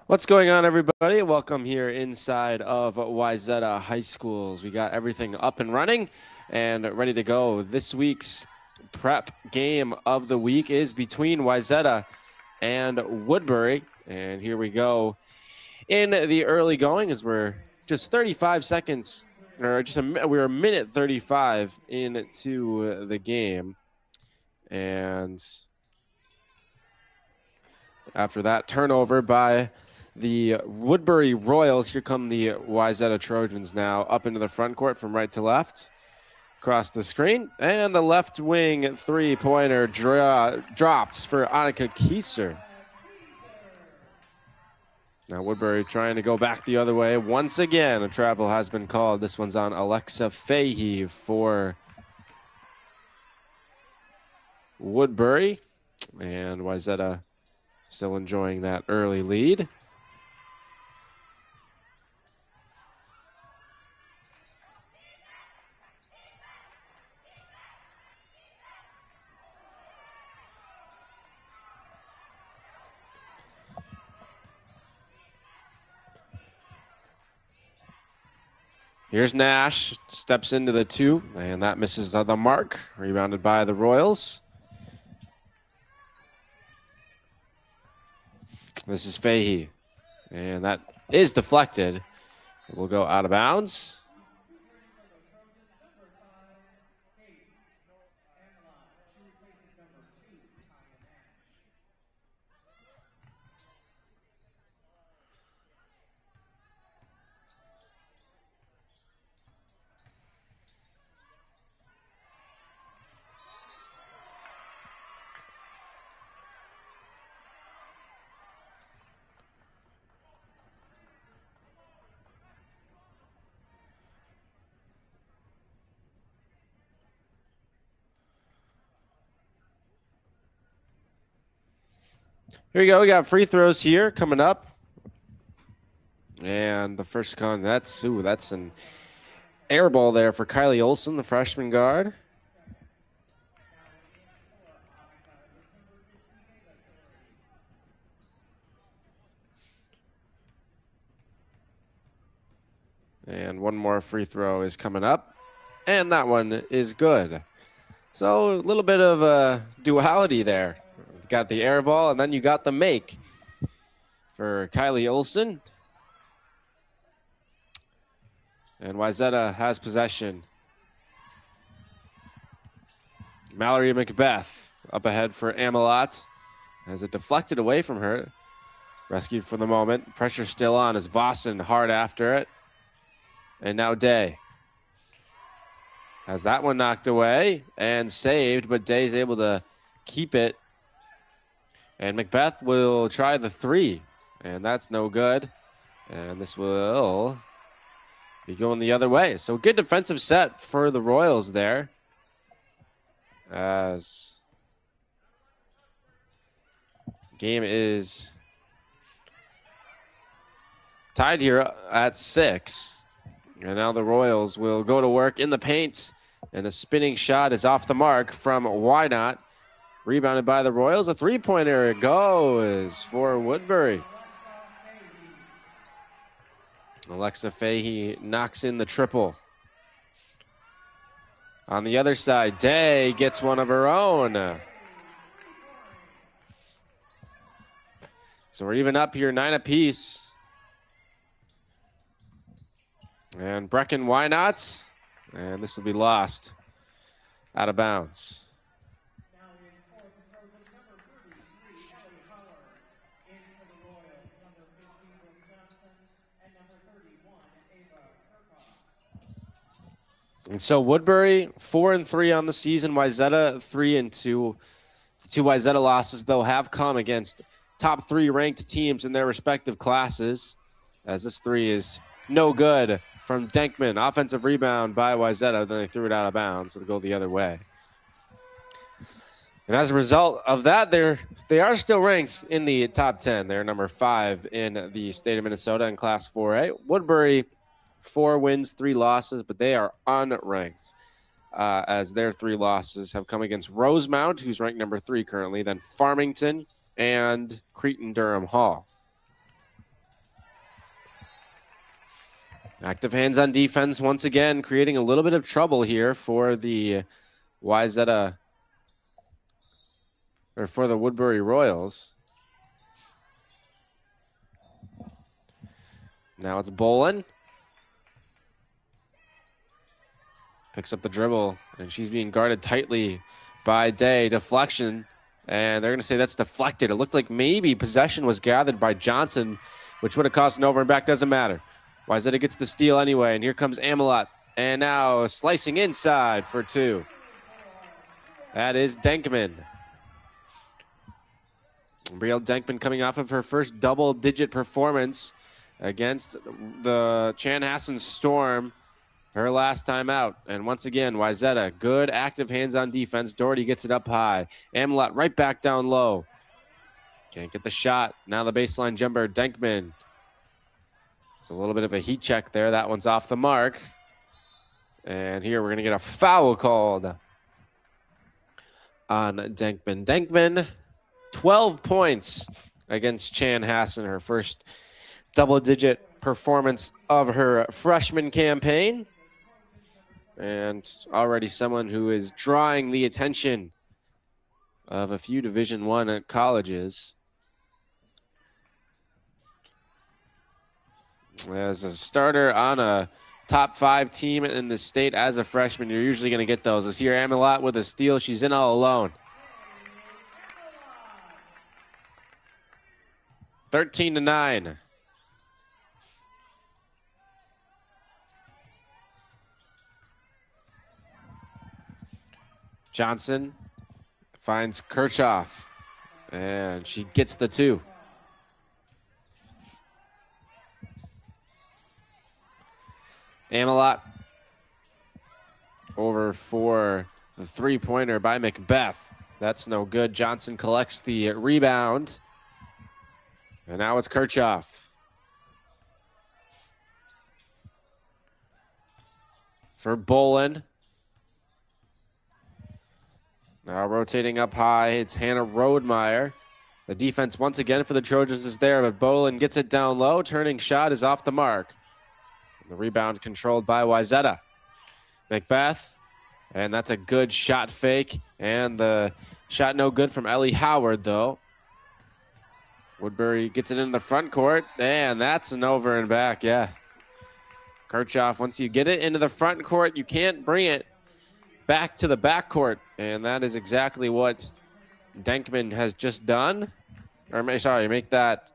What's going on, everybody? Welcome here inside of Wayzata High Schools. We got everything up and running and ready to go. This week's prep game of the week is between Wayzata and Woodbury. And here we go in the early going as we're just 35 seconds, or we're a minute 35 into the game. And after that turnover by the Woodbury Royals, here come the Wayzata Trojans now up into the front court from right to left. Across the screen, and the left wing three-pointer drops for Annika Kieser. Now Woodbury trying to go back the other way. Once again, a travel has been called. This one's on Alexa Fahey for Woodbury. And Wayzata still enjoying that early lead. Here's Nash, steps into the two, and that misses the mark. Rebounded by the Royals. This is Fahey, and that is deflected. It will go out of bounds. Here we go. We got free throws here coming up. And the first that's an air ball there for Kylie Olson, the freshman guard. And one more free throw is coming up. And that one is good. So a little bit of a duality there. You got the air ball, and then you got the make for Kylie Olson. And Wayzata has possession. Mallory Macbeth up ahead for Amelot. As it deflected away from her. Rescued for the moment. Pressure still on as Vossen hard after it. And now Day has that one knocked away and saved, but Day's able to keep it. And Macbeth will try the three, and that's no good. And this will be going the other way. So good defensive set for the Royals there. As game is tied here at 6. And now the Royals will go to work in the paint. And a spinning shot is off the mark from Why Not. Rebounded by the Royals. A three-pointer goes for Woodbury. Alexa Fahey knocks in the triple. On the other side, Day gets one of her own. So we're even up here, 9 apiece. And Brecken, why not? And this will be lost out of bounds. And so Woodbury 4-3 on the season. Wayzata 3-2. The two Wayzata losses, though, have come against top 3 ranked teams in their respective classes. As this three is no good from Denkman. Offensive rebound by Wayzata. Then they threw it out of bounds, so they go the other way. And as a result of that, they are still ranked in the top 10. They're number 5 in the state of Minnesota in Class 4A. Woodbury, 4 wins, 3 losses, but they are unranked. As their 3 losses have come against Rosemount, who's ranked number 3 currently, then Farmington and Cretin-Durham Hall. Active hands on defense once again, creating a little bit of trouble here for the Wayzata, or for the Woodbury Royals. Now it's Bolin. Picks up the dribble, and she's being guarded tightly by Day. Deflection, and they're going to say that's deflected. It looked like maybe possession was gathered by Johnson, which would have cost an over and back. Doesn't matter. Wayzata gets the steal anyway, and here comes Amelot. And now slicing inside for two. That is Denkman. Brielle Denkman coming off of her first double-digit performance against the Chanhassen Storm her last time out. And once again, Wayzata, good active hands on defense. Doherty gets it up high. Amelot right back down low. Can't get the shot. Now the baseline jumper, Denkman. It's a little bit of a heat check there. That one's off the mark. And here we're going to get a foul called on Denkman. Denkman, 12 points against Chanhassen, her first double-digit performance of her freshman campaign. And already someone who is drawing the attention of a few Division I colleges. As a starter on a top 5 team in the state as a freshman, you're usually going to get those. As here, Amelot with a steal. She's in all alone. 13-9. Johnson finds Kirchhoff, and she gets the two. Amelot over for the three-pointer by Macbeth. That's no good. Johnson collects the rebound. And now it's Kirchhoff. For Bolin. Now rotating up high, it's Hannah Rodemeyer. The defense once again for the Trojans is there, but Bolin gets it down low. Turning shot is off the mark. And the rebound controlled by Wayzata. Macbeth, and that's a good shot fake. And the shot no good from Ellie Howard, though. Woodbury gets it in the front court, and that's an over and back, yeah. Kirchhoff, once you get it into the front court, you can't bring it back to the back court, and that is exactly what Denkman has just done. Or, sorry, make that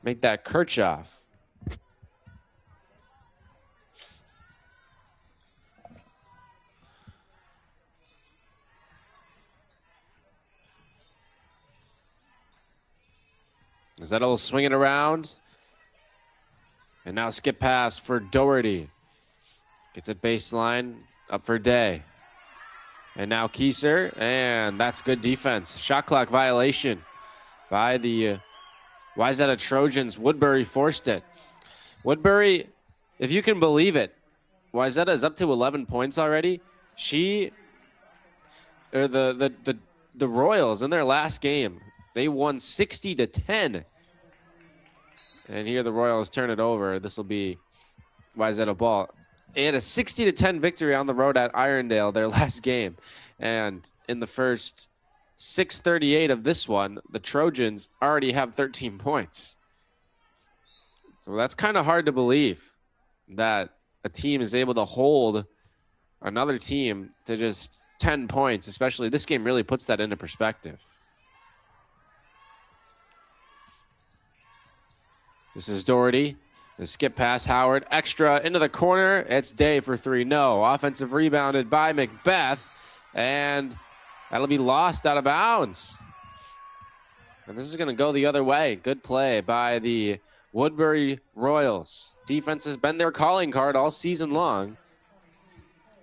Kirchhoff. Zettel will swing it around. And now skip pass for Doherty. Gets it baseline, up for Day. And now Kieser, and that's good defense. Shot clock violation by the Wayzata Trojans. Woodbury forced it. Woodbury, if you can believe it, Wayzata is up to 11 points already. The Royals in their last game, they won 60-10. And here the Royals turn it over. This will be Wayzata ball. And a 60-10 victory on the road at Irondale, their last game. And in the first 6:38 of this one, the Trojans already have 13 points. So that's kind of hard to believe that a team is able to hold another team to just 10 points, especially this game really puts that into perspective. This is Doherty. The skip pass, Howard. Extra into the corner. It's Day for three. No. Offensive rebounded by Macbeth. And that'll be lost out of bounds. And this is going to go the other way. Good play by the Woodbury Royals. Defense has been their calling card all season long,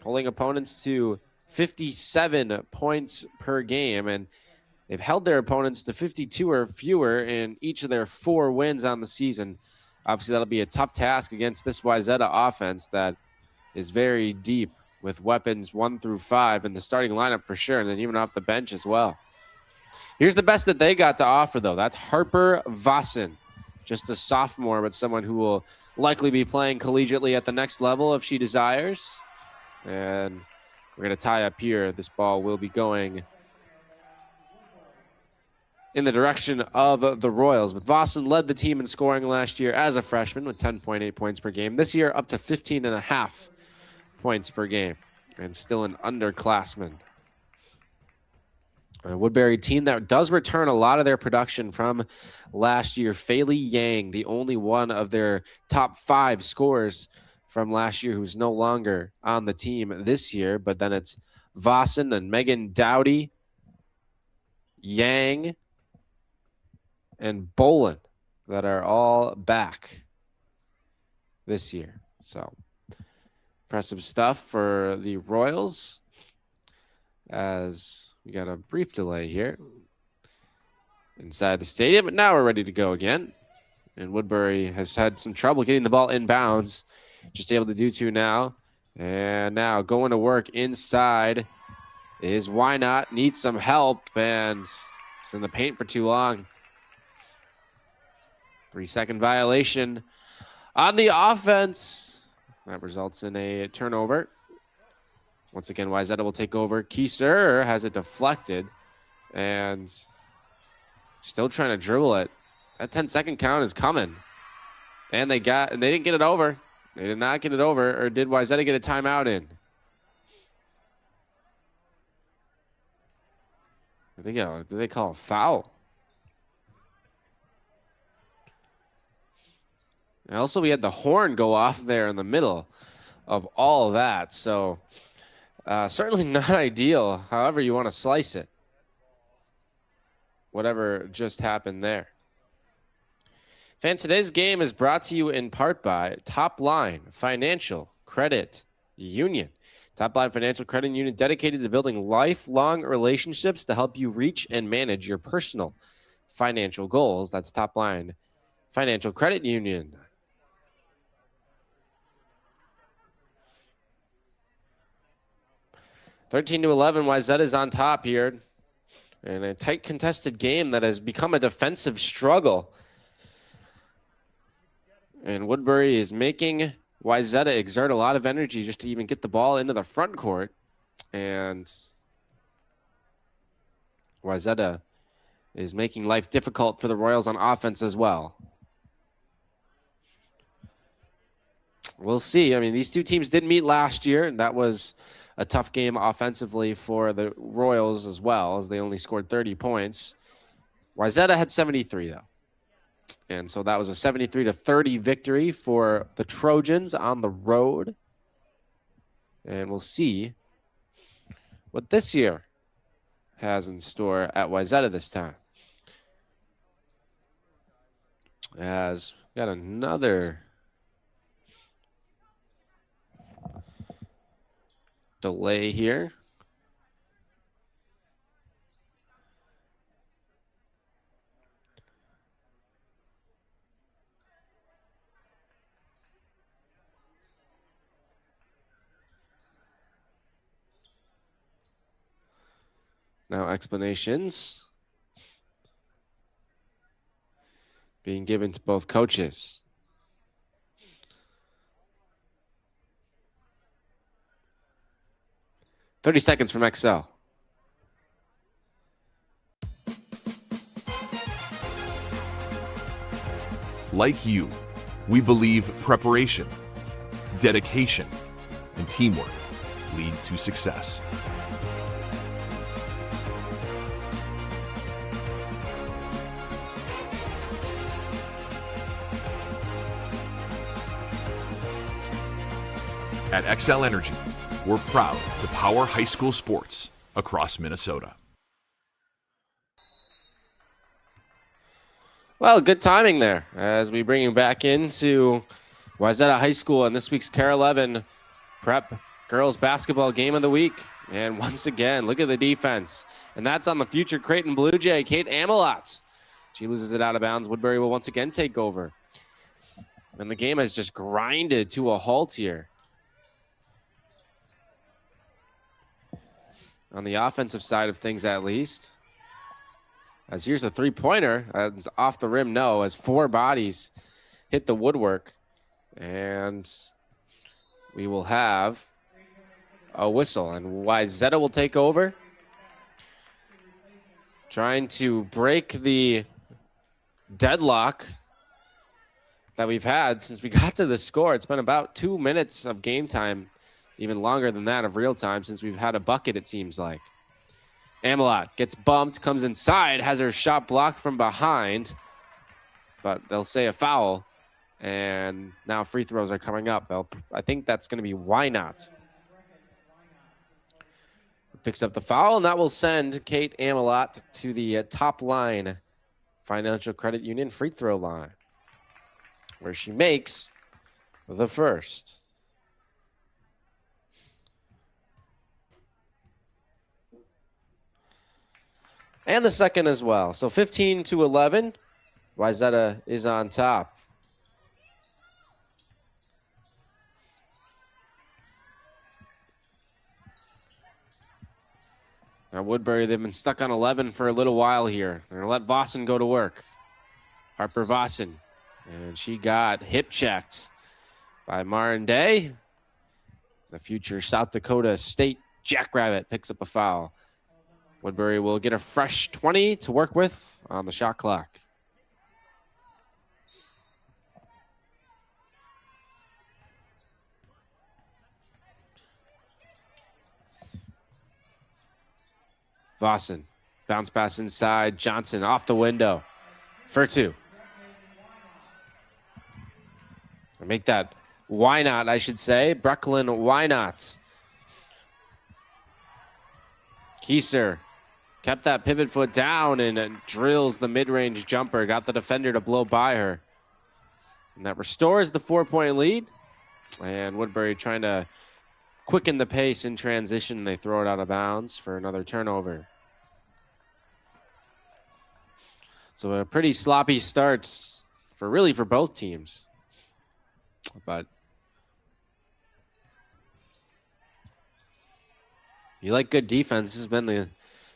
holding opponents to 57 points per game. And they've held their opponents to 52 or fewer in each of their 4 wins on the season. Obviously, that'll be a tough task against this Wayzata offense that is very deep with weapons 1 through 5 in the starting lineup for sure, and then even off the bench as well. Here's the best that they got to offer, though. That's Harper Vossen. just a sophomore, but someone who will likely be playing collegiately at the next level if she desires. And we're going to tie up here. This ball will be going in the direction of the Royals. But Vossen led the team in scoring last year as a freshman with 10.8 points per game. This year, up to 15.5 points per game, and still an underclassman. A Woodbury team that does return a lot of their production from last year. Faye Yang, the only one of their top 5 scorers from last year who's no longer on the team this year. But then it's Vossen and Megan Dowdy, Yang, and Bolin that are all back this year. So impressive stuff for the Royals, as we got a brief delay here inside the stadium, but now we're ready to go again. And Woodbury has had some trouble getting the ball inbounds, just able to do 2 now. And now going to work inside is Why Not. Needs some help, and it's in the paint for too long. 3-second violation on the offense. That results in a turnover. Once again, Wayzata will take over. Kieser has it deflected and still trying to dribble it. That 10-second count is coming. And they didn't get it over. They did not get it over. Or did Wayzata get a timeout in? I think, did they call a foul? And also, we had the horn go off there in the middle of all of that. So certainly not ideal, however you want to slice it. Whatever just happened there. Fans, today's game is brought to you in part by Top Line Financial Credit Union. Top Line Financial Credit Union, dedicated to building lifelong relationships to help you reach and manage your personal financial goals. That's Top Line Financial Credit Union. 13-11, Wayzata is on top here. And a tight contested game that has become a defensive struggle. And Woodbury is making Wayzata exert a lot of energy just to even get the ball into the front court. And Wayzata is making life difficult for the Royals on offense as well. We'll see. I mean, these two teams did meet last year, and that was a tough game offensively for the Royals as well, as they only scored 30 points. Wayzata had 73, though. And so that was a 73-30 victory for the Trojans on the road. And we'll see what this year has in store at Wayzata this time. As we got another delay here. Now explanations being given to both coaches. "30 seconds from XL. Like you, we believe preparation, dedication, and teamwork lead to success. At XL Energy, we're proud to power high school sports across Minnesota. Well, good timing there as we bring you back into Wayzata High School and this week's KARE 11 Prep Girls Basketball Game of the Week. And once again, look at the defense. And that's on the future Creighton Blue Jay, Kate Amelot. She loses it out of bounds. Woodbury will once again take over. And the game has just grinded to a halt here. On the offensive side of things, at least. As here's a three-pointer. That's off the rim, no, as 4 bodies hit the woodwork. And we will have a whistle, and Wayzata will take over. Trying to break the deadlock that we've had since we got to the score. It's been about 2 minutes of game time, even longer than that of real time since we've had a bucket, it seems like. Amelot gets bumped, comes inside, has her shot blocked from behind, but they'll say a foul, and now free throws are coming up. I think that's going to be Why Not. Picks up the foul, and that will send Kate Amelot to the top line Financial Credit Union free throw line, where she makes the first. And the second as well. So 15-11, Wayzata is on top. Now Woodbury, they've been stuck on 11 for a little while here. They're going to let Vossen go to work. Harper Vossen. And she got hip checked by Marin Day. The future South Dakota State Jackrabbit picks up a foul. Woodbury will get a fresh 20 to work with on the shot clock. Vossen, bounce pass inside. Johnson off the window for 2. Make that Why Not, I should say. Brecklin, Why Not? Kieser kept that pivot foot down and drills the mid-range jumper. Got the defender to blow by her. And that restores the 4-point lead. And Woodbury trying to quicken the pace in transition. They throw it out of bounds for another turnover. So a pretty sloppy start for both teams. But you like good defense. This has been the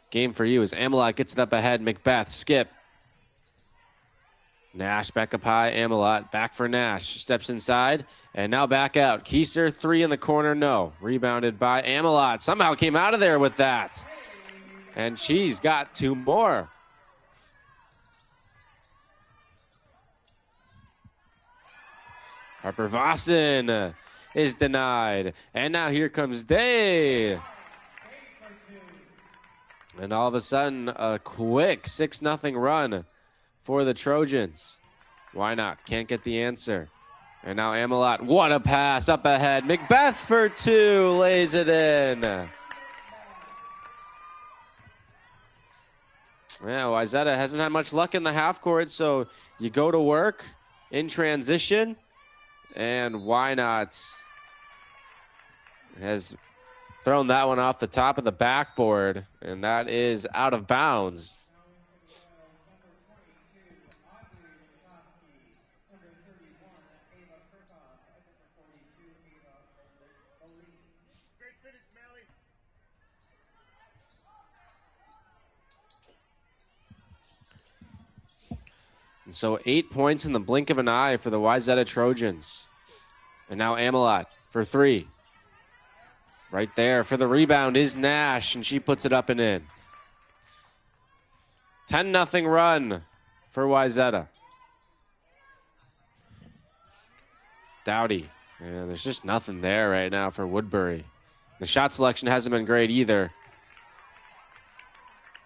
game for you as Amelot gets it up ahead. Macbeth, skip. Nash back up high. Amelot back for Nash. Steps inside and now back out. Kieser, 3 in the corner. No. Rebounded by Amelot. Somehow came out of there with that. And she's got 2 more. Harper Vossen is denied. And now here comes Day. And all of a sudden, a quick 6-0 run for the Trojans. Why not? Can't get the answer. And now Amelot, what a pass up ahead. Macbeth for 2, lays it in. Yeah, Wayzata hasn't had much luck in the half court, so you go to work in transition. And Why Not has thrown that one off the top of the backboard, and that is out of bounds. And so 8 points in the blink of an eye for the Wayzata Trojans. And now Amelot for 3. Right there for the rebound is Nash, and she puts it up and in. 10-0 run for Wayzata. Dowdy. And there's just nothing there right now for Woodbury. The shot selection hasn't been great either.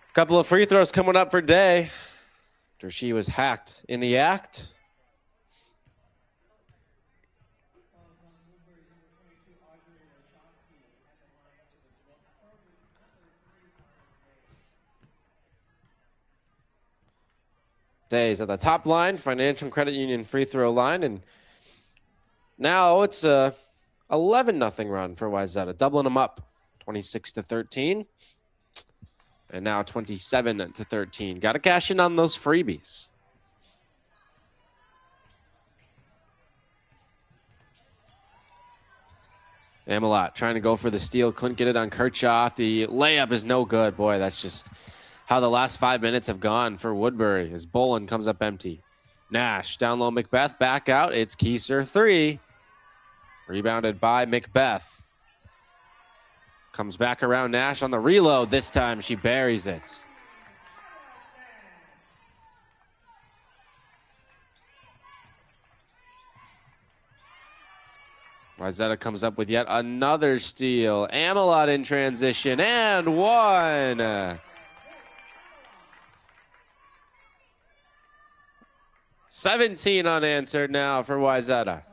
A couple of free throws coming up for Day. After she was hacked in the act. Day's at the top line, Financial Credit Union free throw line, and now it's a 11-0 run for Wayzata, doubling them up, 26-13. And now 27-13. Got to cash in on those freebies. Amelot trying to go for the steal. Couldn't get it on Kirchhoff. The layup is no good. Boy, that's just how the last 5 minutes have gone for Woodbury as Bolin comes up empty. Nash down low, Macbeth back out. It's Kieser 3. Rebounded by Macbeth. Comes back around Nash on the reload. This time she buries it. Wayzata comes up with yet another steal. Amelot in transition and one. 17 unanswered now for Wayzata.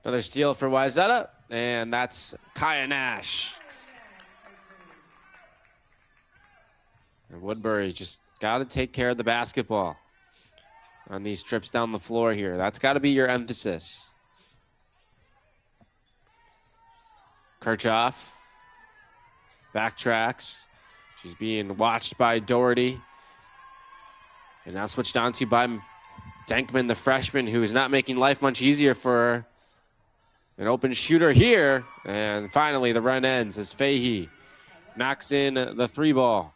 Another steal for Wayzata, and that's Kaya Nash. And Woodbury just got to take care of the basketball on these trips down the floor here. That's got to be your emphasis. Kirchhoff backtracks. She's being watched by Doherty. And now switched on to by Denkman, the freshman, who is not making life much easier for her. An open shooter here. And finally, the run ends as Fahey knocks in the 3-ball.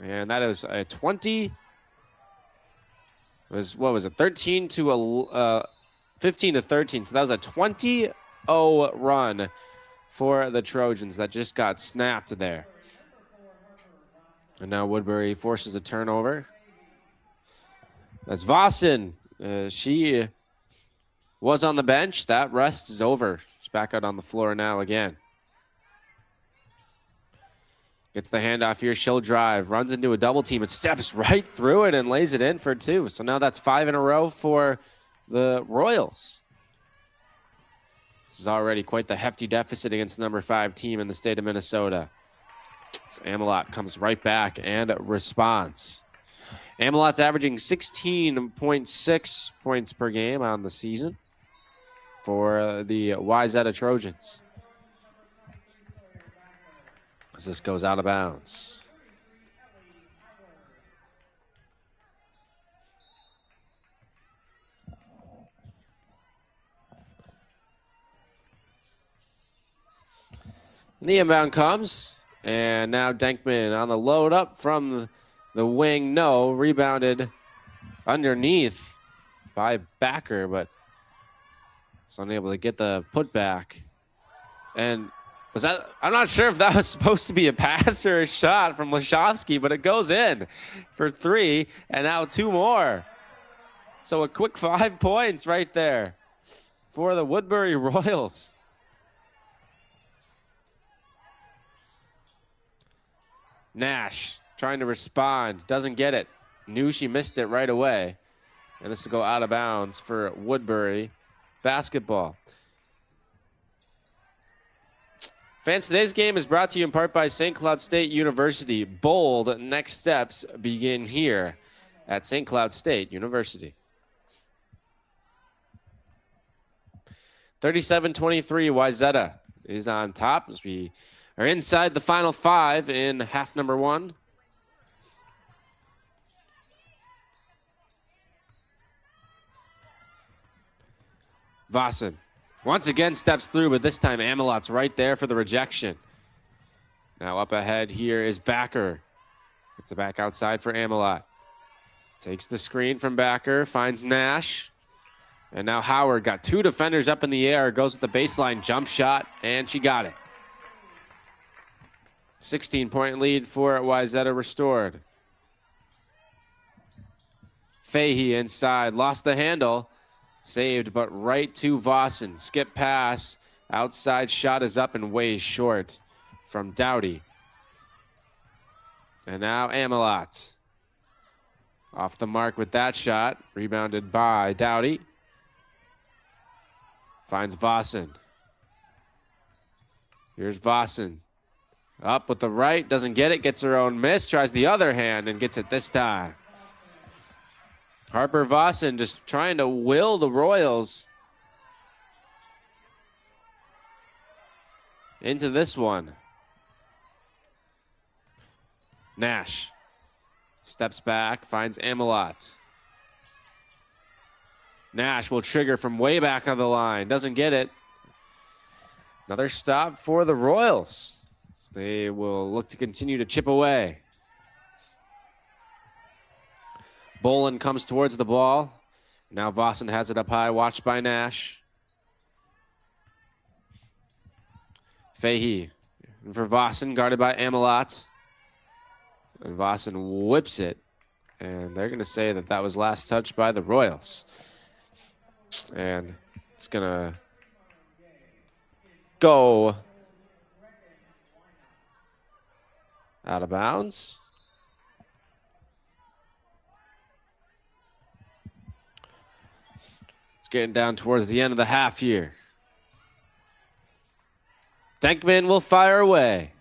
And that is a 20. What was it? 13 to 15 to 13. So that was a 20-0 run for the Trojans that just got snapped there. And now Woodbury forces a turnover. As Vossen, she was on the bench. That rest is over. She's back out on the floor now again. Gets the handoff here. She'll drive. Runs into a double team. It steps right through it and lays it in for 2. So now that's 5 in a row for the Royals. This is already quite the hefty deficit against the number 5 team in the state of Minnesota. So Amelot comes right back and responds. Amelot's averaging 16.6 points per game on the season for the Wayzata Trojans. As this goes out of bounds. And the inbound comes, and now Denkman on the load up from the wing. No, rebounded underneath by Backer, but was unable to get the putback. And was that, I'm not sure if that was supposed to be a pass or a shot from Lashovsky, but it goes in for 3, and now 2 more. So a quick 5 points right there for the Woodbury Royals. Nash trying to respond, doesn't get it. Knew she missed it right away. And this will go out of bounds for Woodbury basketball. Fans, today's game is brought to you in part by St. Cloud State University. Bold next steps begin here at St. Cloud State University. 37-23, Wayzata is on top as we are inside the final 5 in half number 1. Vossen once again steps through, but this time Amelot's right there for the rejection. Now up ahead here is Backer. It's a back outside for Amelot. Takes the screen from Backer, finds Nash. And now Howard got 2 defenders up in the air, goes with the baseline jump shot, and she got it. 16-point lead for Wayzata restored. Fahey inside, lost the handle. Saved, but right to Vossen. Skip pass. Outside shot is up and way short from Doughty. And now Amelot. Off the mark with that shot. Rebounded by Doughty. Finds Vossen. Here's Vossen. Up with the right, doesn't get it, gets her own miss, tries the other hand and gets it this time. Harper Vossen just trying to will the Royals into this one. Nash steps back, finds Amelot. Nash will trigger from way back on the line, doesn't get it. Another stop for the Royals. They will look to continue to chip away. Bolin comes towards the ball. Now Vossen has it up high, watched by Nash. Fahey for Vossen, guarded by Amelot. And Vossen whips it. And they're going to say that that was last touched by the Royals. And it's going to go out of bounds. It's getting down towards the end of the half here. Denkman will fire away.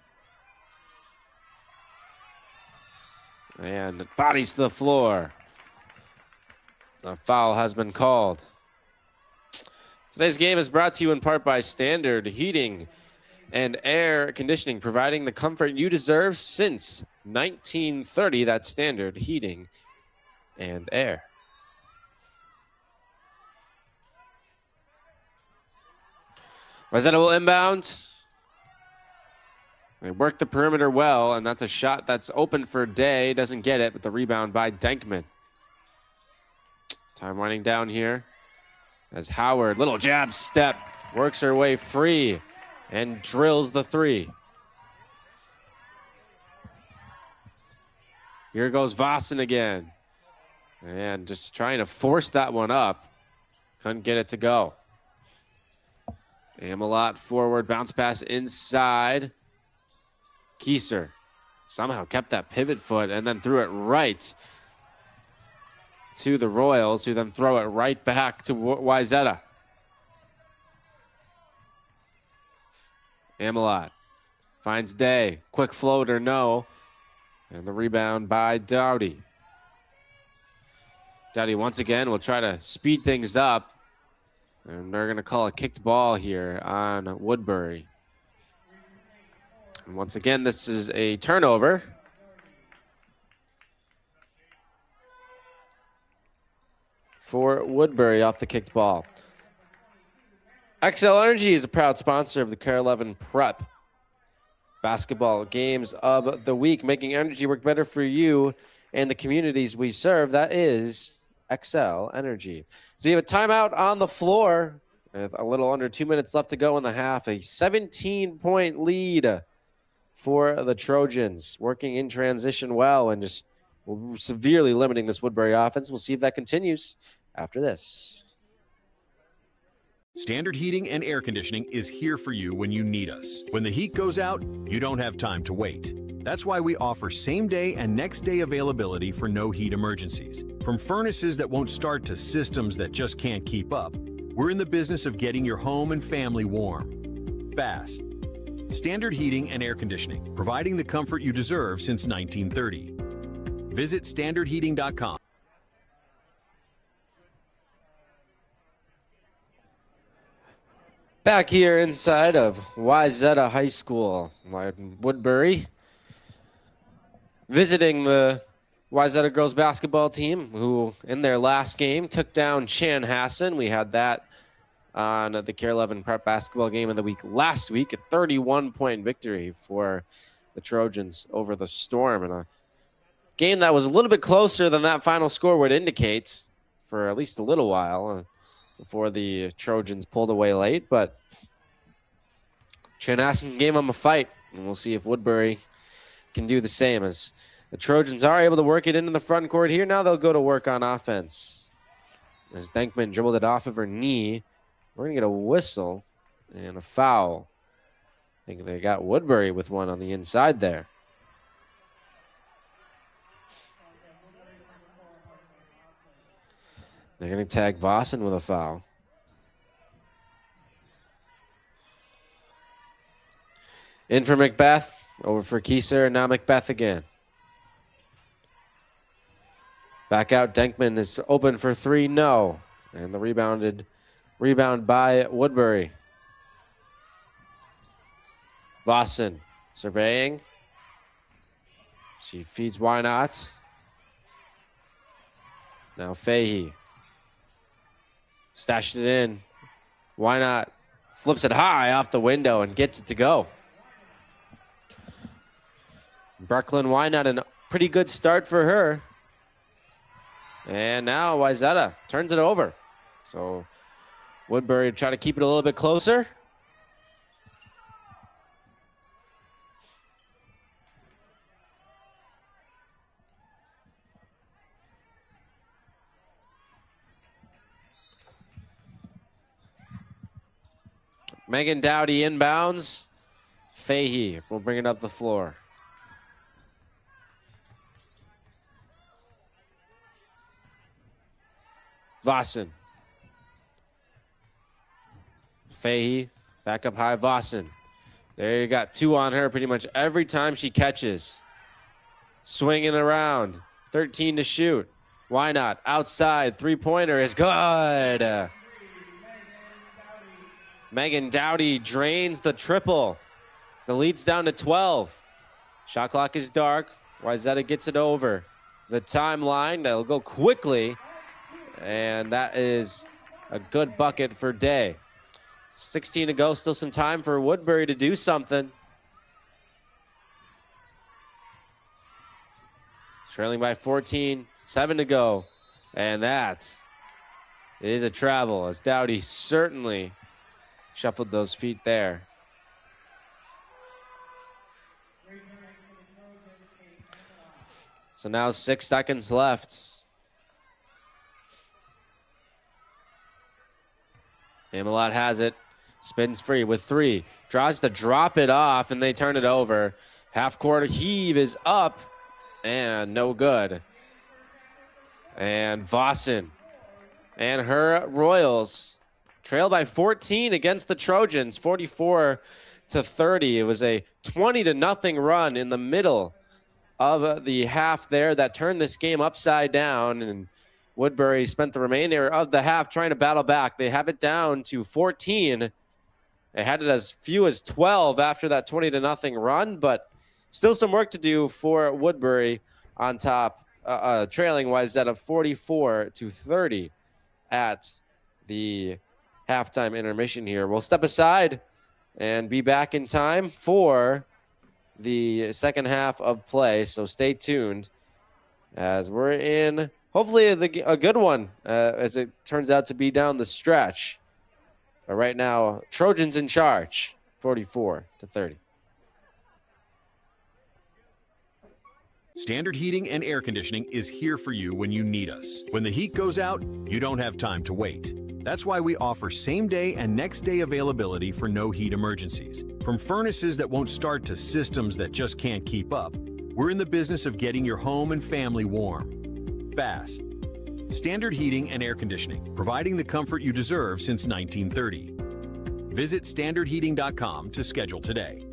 And bodies to the floor. A foul has been called. Today's game is brought to you in part by Standard Heating and Air Conditioning, providing the comfort you deserve since 1930. That's Standard Heating and Air. Wayzata will inbound. They work the perimeter well, and that's a shot that's open for Day. Doesn't get it, but the rebound by Denkman. Time winding down here as Howard, little jab step, works her way free and drills the three. Here goes Vossen again. And just trying to force that one up. Couldn't get it to go. Amelot forward, bounce pass inside. Kieser somehow kept that pivot foot and then threw it right to the Royals, who then throw it right back to Wayzata. Amelot finds Day. Quick floater, no. And the rebound by Dowdy. Dowdy once again will try to speed things up. And they're going to call a kicked ball here on Woodbury. And once again, this is a turnover. For Woodbury off the kicked ball. XL Energy is a proud sponsor of the KARE 11 Prep basketball games of the week, making energy work better for you and the communities we serve. That is XL Energy. So you have a timeout on the floor with a little under 2 minutes left to go in the half. A 17-point lead for the Trojans, working in transition well and just severely limiting this Woodbury offense. We'll see if that continues after this. Standard Heating and Air Conditioning is here for you when you need us. When the heat goes out, you don't have time to wait. That's why we offer same-day and next-day availability for no heat emergencies. From furnaces that won't start to systems that just can't keep up, we're in the business of getting your home and family warm. Fast. Standard Heating and Air Conditioning, providing the comfort you deserve since 1930. Visit standardheating.com. Back here inside of Wayzata High School, Woodbury, visiting the Wayzata girls basketball team, who in their last game took down Chanhassen. We had that on the KARE 11 Prep basketball game of the week last week, a 31-point victory for the Trojans over the Storm, in a game that was a little bit closer than that final score would indicate for at least a little while. Before the Trojans pulled away late, but Chanhassen gave them a fight, and we'll see if Woodbury can do the same, as the Trojans are able to work it into the front court here. Now they'll go to work on offense. As Denkman dribbled it off of her knee, we're going to get a whistle and a foul. I think they got Woodbury with one on the inside there. They're going to tag Vossen with a foul. In for Macbeth, over for Kieser, and now Macbeth again. Back out, Denkman is open for three, no. And the rebound by Woodbury. Vossen surveying. She feeds Why Not. Now Fahey. Stashed it in. Why Not? Flips it high off the window and gets it to go. Brooklyn Why Not, a pretty good start for her. And now Wayzata turns it over. So Woodbury try to keep it a little bit closer. Megan Dowdy inbounds. Fahey will bring it up the floor. Vossen. Fahey back up high. Vossen. There you got two on her pretty much every time she catches. Swinging around. 13 to shoot. Why not? Outside. Three-pointer is good. Megan Dowdy drains the triple. The lead's down to 12. Shot clock is dark. Wayzata gets it over the timeline. That'll go quickly. And that is a good bucket for Day. 16 to go. Still some time for Woodbury to do something. Trailing by 14. 7 to go. And that is a travel, as Dowdy certainly shuffled those feet there. So now 6 seconds left. Amelot has it. Spins free with 3. Draws to drop it off, and they turn it over. Half-court heave is up, and no good. And Vossen and her Royals trail by 14 against the Trojans, 44 to 30. It was a 20-0 run in the middle of the half there that turned this game upside down, and Woodbury spent the remainder of the half trying to battle back. They have it down to 14. They had it as few as 12 after that 20-0 run, but still some work to do for Woodbury on top, trailing Wayzata 44 to 30 at the halftime intermission here. We'll step aside and be back in time for the second half of play, so stay tuned as we're in hopefully a good one, as it turns out to be down the stretch. But right now, Trojans in charge, 44 to 30. Standard Heating and Air Conditioning is here for you when you need us. When the heat goes out, you don't have time to wait. That's why we offer same-day and next-day availability for no heat emergencies. From furnaces that won't start to systems that just can't keep up, we're in the business of getting your home and family warm. Fast. Standard Heating and Air Conditioning, providing the comfort you deserve since 1930. Visit standardheating.com to schedule today.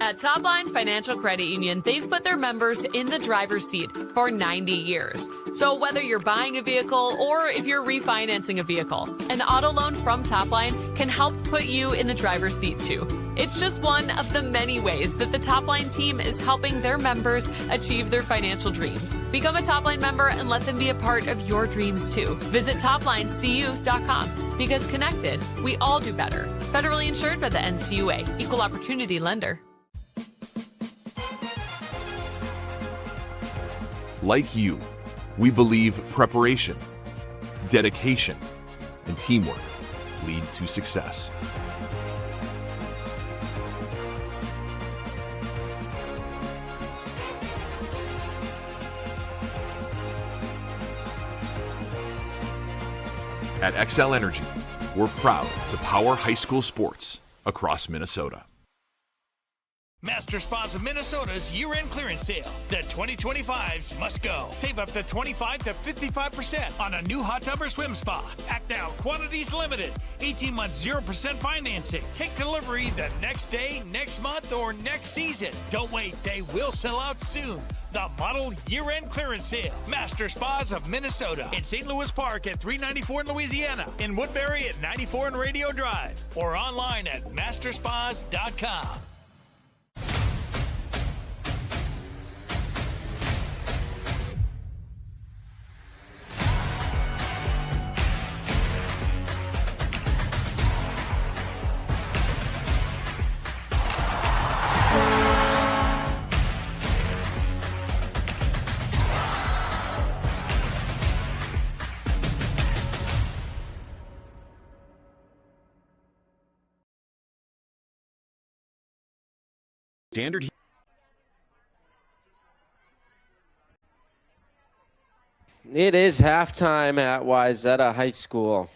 At Topline Financial Credit Union, they've put their members in the driver's seat for 90 years. So whether you're buying a vehicle or if you're refinancing a vehicle, an auto loan from Topline can help put you in the driver's seat too. It's just one of the many ways that the Topline team is helping their members achieve their financial dreams. Become a Topline member and let them be a part of your dreams too. Visit toplinecu.com, because connected, we all do better. Federally insured by the NCUA, Equal Opportunity Lender. Like you, we believe preparation, dedication, and teamwork lead to success. At XL Energy, we're proud to power high school sports across Minnesota. Master Spas of Minnesota's year-end clearance sale. The 2025s must go. Save up to 25 to 55% on a new hot tub or swim spa. Act now, quantities limited. 18 months, 0% financing. Take delivery the next day, next month, or next season. Don't wait, they will sell out soon. The model year-end clearance sale. Master Spas of Minnesota. In St. Louis Park at 394 in Louisiana. In Woodbury at 94 in Radio Drive. Or online at masterspas.com. Standard. It is halftime at Wayzata High School,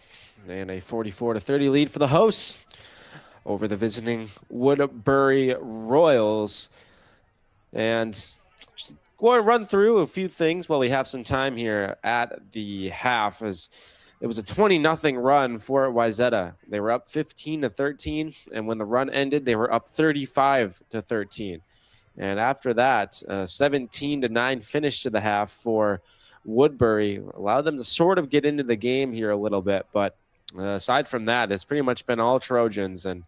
and a 44-30 lead for the hosts over the visiting Woodbury Royals. And just going to run through a few things while we have some time here at the half. As it was a 20-0 run for Wayzata. They were up 15-13, and when the run ended, they were up 35-13. And after that, 17-9 finish to the half for Woodbury. Allowed them to sort of get into the game here a little bit, but aside from that, it's pretty much been all Trojans, and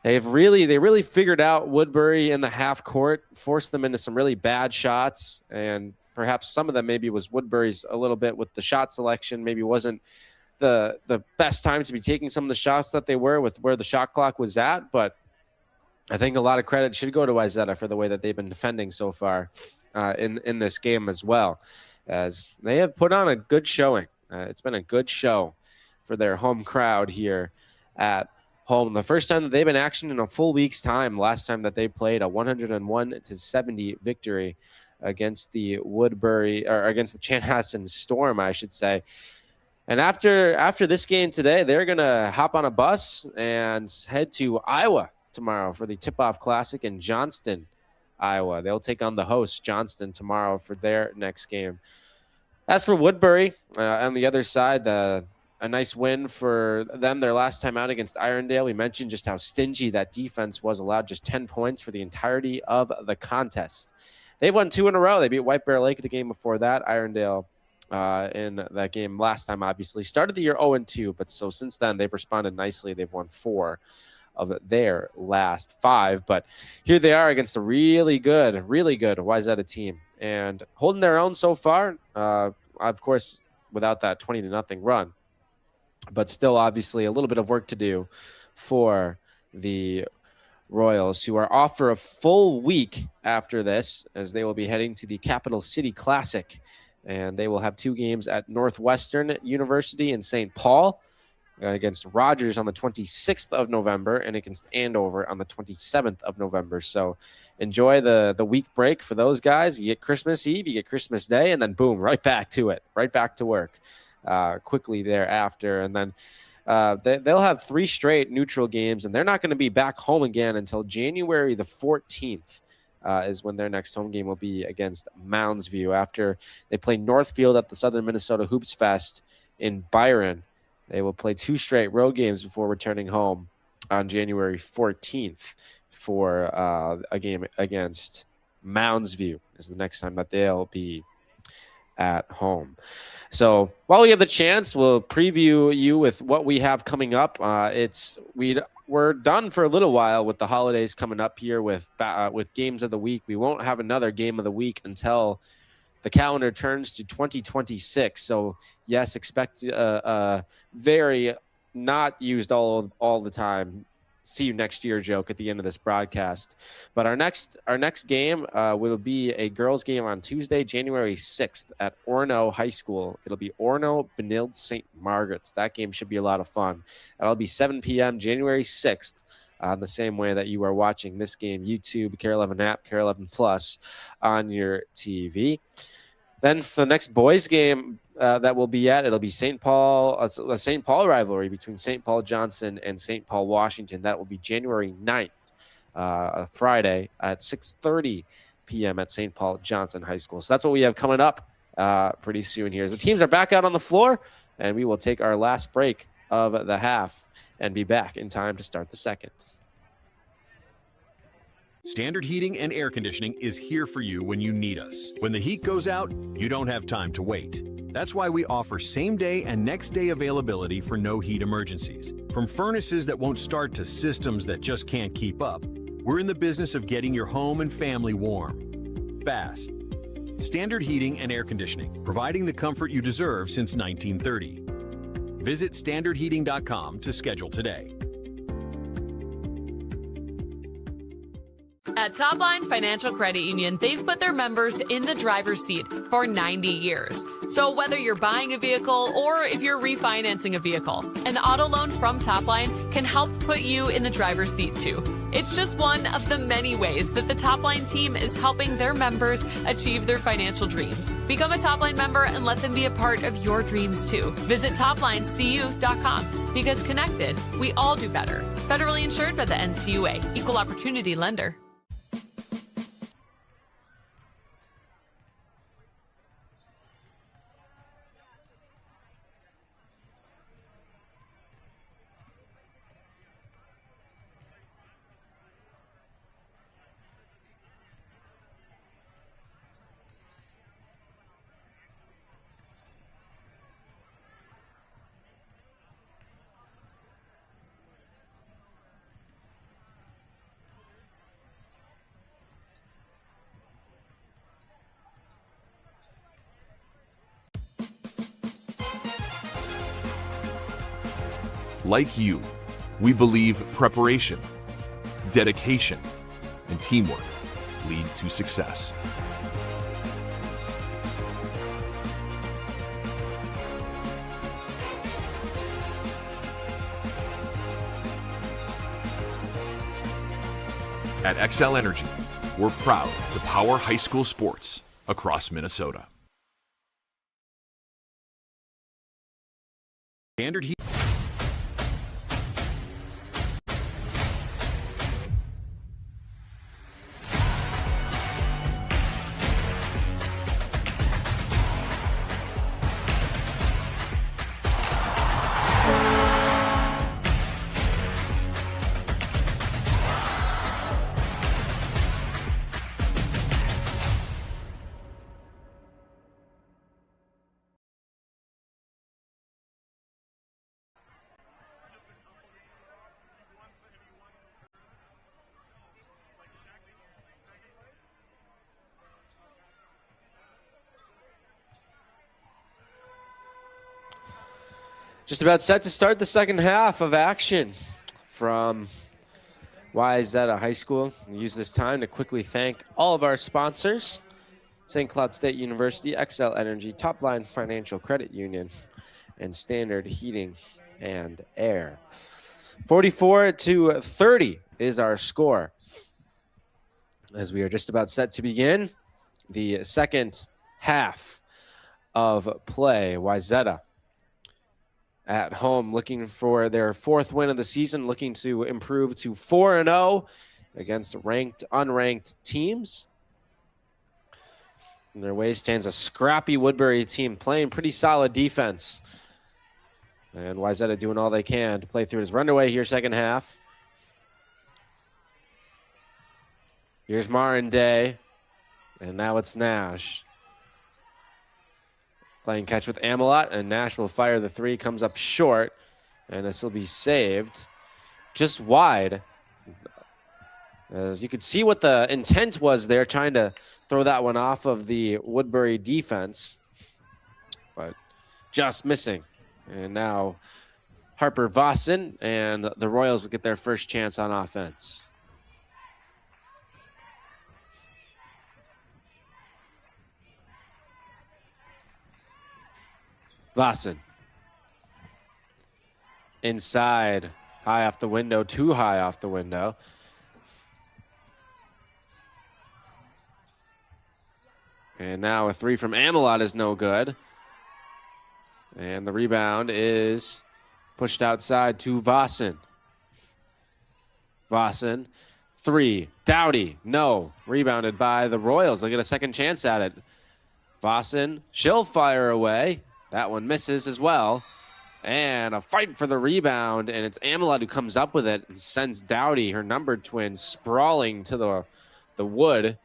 they really figured out Woodbury in the half court, forced them into some really bad shots, and perhaps some of them maybe was Woodbury's a little bit with the shot selection. Maybe wasn't the best time to be taking some of the shots that they were with where the shot clock was at. But I think a lot of credit should go to Wayzata for the way that they've been defending so far in this game as well, as they have put on a good showing. It's been a good show for their home crowd here at home. The first time that they've been action in a full week's time. Last time that they played, a 101-70 victory against the Woodbury, or against the Chanhassen Storm, I should say. And after this game today, they're going to hop on a bus and head to Iowa tomorrow for the Tip-Off Classic in Johnston, Iowa. They'll take on the host, Johnston, tomorrow for their next game. As for Woodbury, on the other side, a nice win for them their last time out against Irondale. We mentioned just how stingy that defense was, allowed just 10 points for the entirety of the contest. They've won 2 in a row. They beat White Bear Lake the game before that. Irondale in that game last time, obviously. Started the year 0-2, but so since then they've responded nicely. They've won 4 of their last 5. But here they are against a really good Wayzata team, and holding their own so far. Of course, without that 20-0 run, but still obviously a little bit of work to do for the Royals, who are off for a full week after this, as they will be heading to the Capital City Classic, and they will have 2 games at Northwestern University in St. Paul against Rogers on the 26th of November and against Andover on the 27th of November. So enjoy the week break for those guys. You get Christmas Eve, you get Christmas Day, and then boom, right back to it, right back to work quickly thereafter. And then they'll have 3 straight neutral games, and they're not going to be back home again until January the 14th is when their next home game will be against Mounds View, after they play Northfield at the Southern Minnesota Hoops Fest in Byron. They will play 2 straight road games before returning home on January 14th for a game against Mounds View is the next time that they'll be at home. So while we have the chance, we'll preview you with what we have coming up. We're done for a little while with the holidays coming up here with games of the week. We won't have another game of the week until the calendar turns to 2026. So yes, expect very not used all the time see you next year joke at the end of this broadcast. But our next game will be a girls game on Tuesday, January 6th at Orono High School. It'll be Orono Benilde St. Margaret's. That game should be a lot of fun. That'll be 7 p.m. January 6th. The same way that you are watching this game, YouTube, KARE 11 app, KARE 11 Plus on your TV. Then for the next boys game that we'll be at, it'll be St. Paul, a St. Paul rivalry between St. Paul Johnson and St. Paul Washington. That will be January 9th. Friday at 6:30 p.m. at St. Paul Johnson High School. So that's what we have coming up pretty soon here. The teams are back out on the floor, and we will take our last break of the half and be back in time to start the second. Standard Heating and Air Conditioning is here for you when you need us. When the heat goes out, you don't have time to wait. That's why we offer same-day and next-day availability for no heat emergencies. From furnaces that won't start to systems that just can't keep up, we're in the business of getting your home and family warm. Fast. Standard Heating and Air Conditioning, providing the comfort you deserve since 1930. Visit standardheating.com to schedule today. At Topline Financial Credit Union, they've put their members in the driver's seat for 90 years. So whether you're buying a vehicle or if you're refinancing a vehicle, an auto loan from Topline can help put you in the driver's seat too. It's just one of the many ways that the Topline team is helping their members achieve their financial dreams. Become a Topline member and let them be a part of your dreams too. Visit toplinecu.com because connected, we all do better. Federally insured by the NCUA, Equal Opportunity Lender. Like you, we believe preparation, dedication, and teamwork lead to success. At XL Energy, we're proud to power high school sports across Minnesota. Standard Heat. Just about set to start the second half of action from Wayzata High School. We use this time to quickly thank all of our sponsors: St. Cloud State University, XL Energy, Topline Financial Credit Union, and Standard Heating and Air. 44-30 is our score as we are just about set to begin the second half of play. Wayzata at home, looking for their fourth win of the season, looking to improve to 4-0 against ranked, unranked teams. In their way stands a scrappy Woodbury team playing pretty solid defense. And Wayzata doing all they can to play through his runaway here, second half. Here's Marin Day, and now it's Nash. Playing catch with Amelot, and Nash will fire the three, comes up short, and this will be saved just wide. As you could see what the intent was there, trying to throw that one off of the Woodbury defense, but just missing. And now Harper Vossen and the Royals will get their first chance on offense. Vossen. Inside, high off the window, too high off the window. And now a three from Amelot is no good. And the rebound is pushed outside to Vossen. Vossen three. Dowdy, no. Rebounded by the Royals. They'll get a second chance at it. Vossen, she'll fire away. That one misses as well. And a fight for the rebound, and it's Amelot who comes up with it and sends Dowdy, her numbered twin, sprawling to the wood.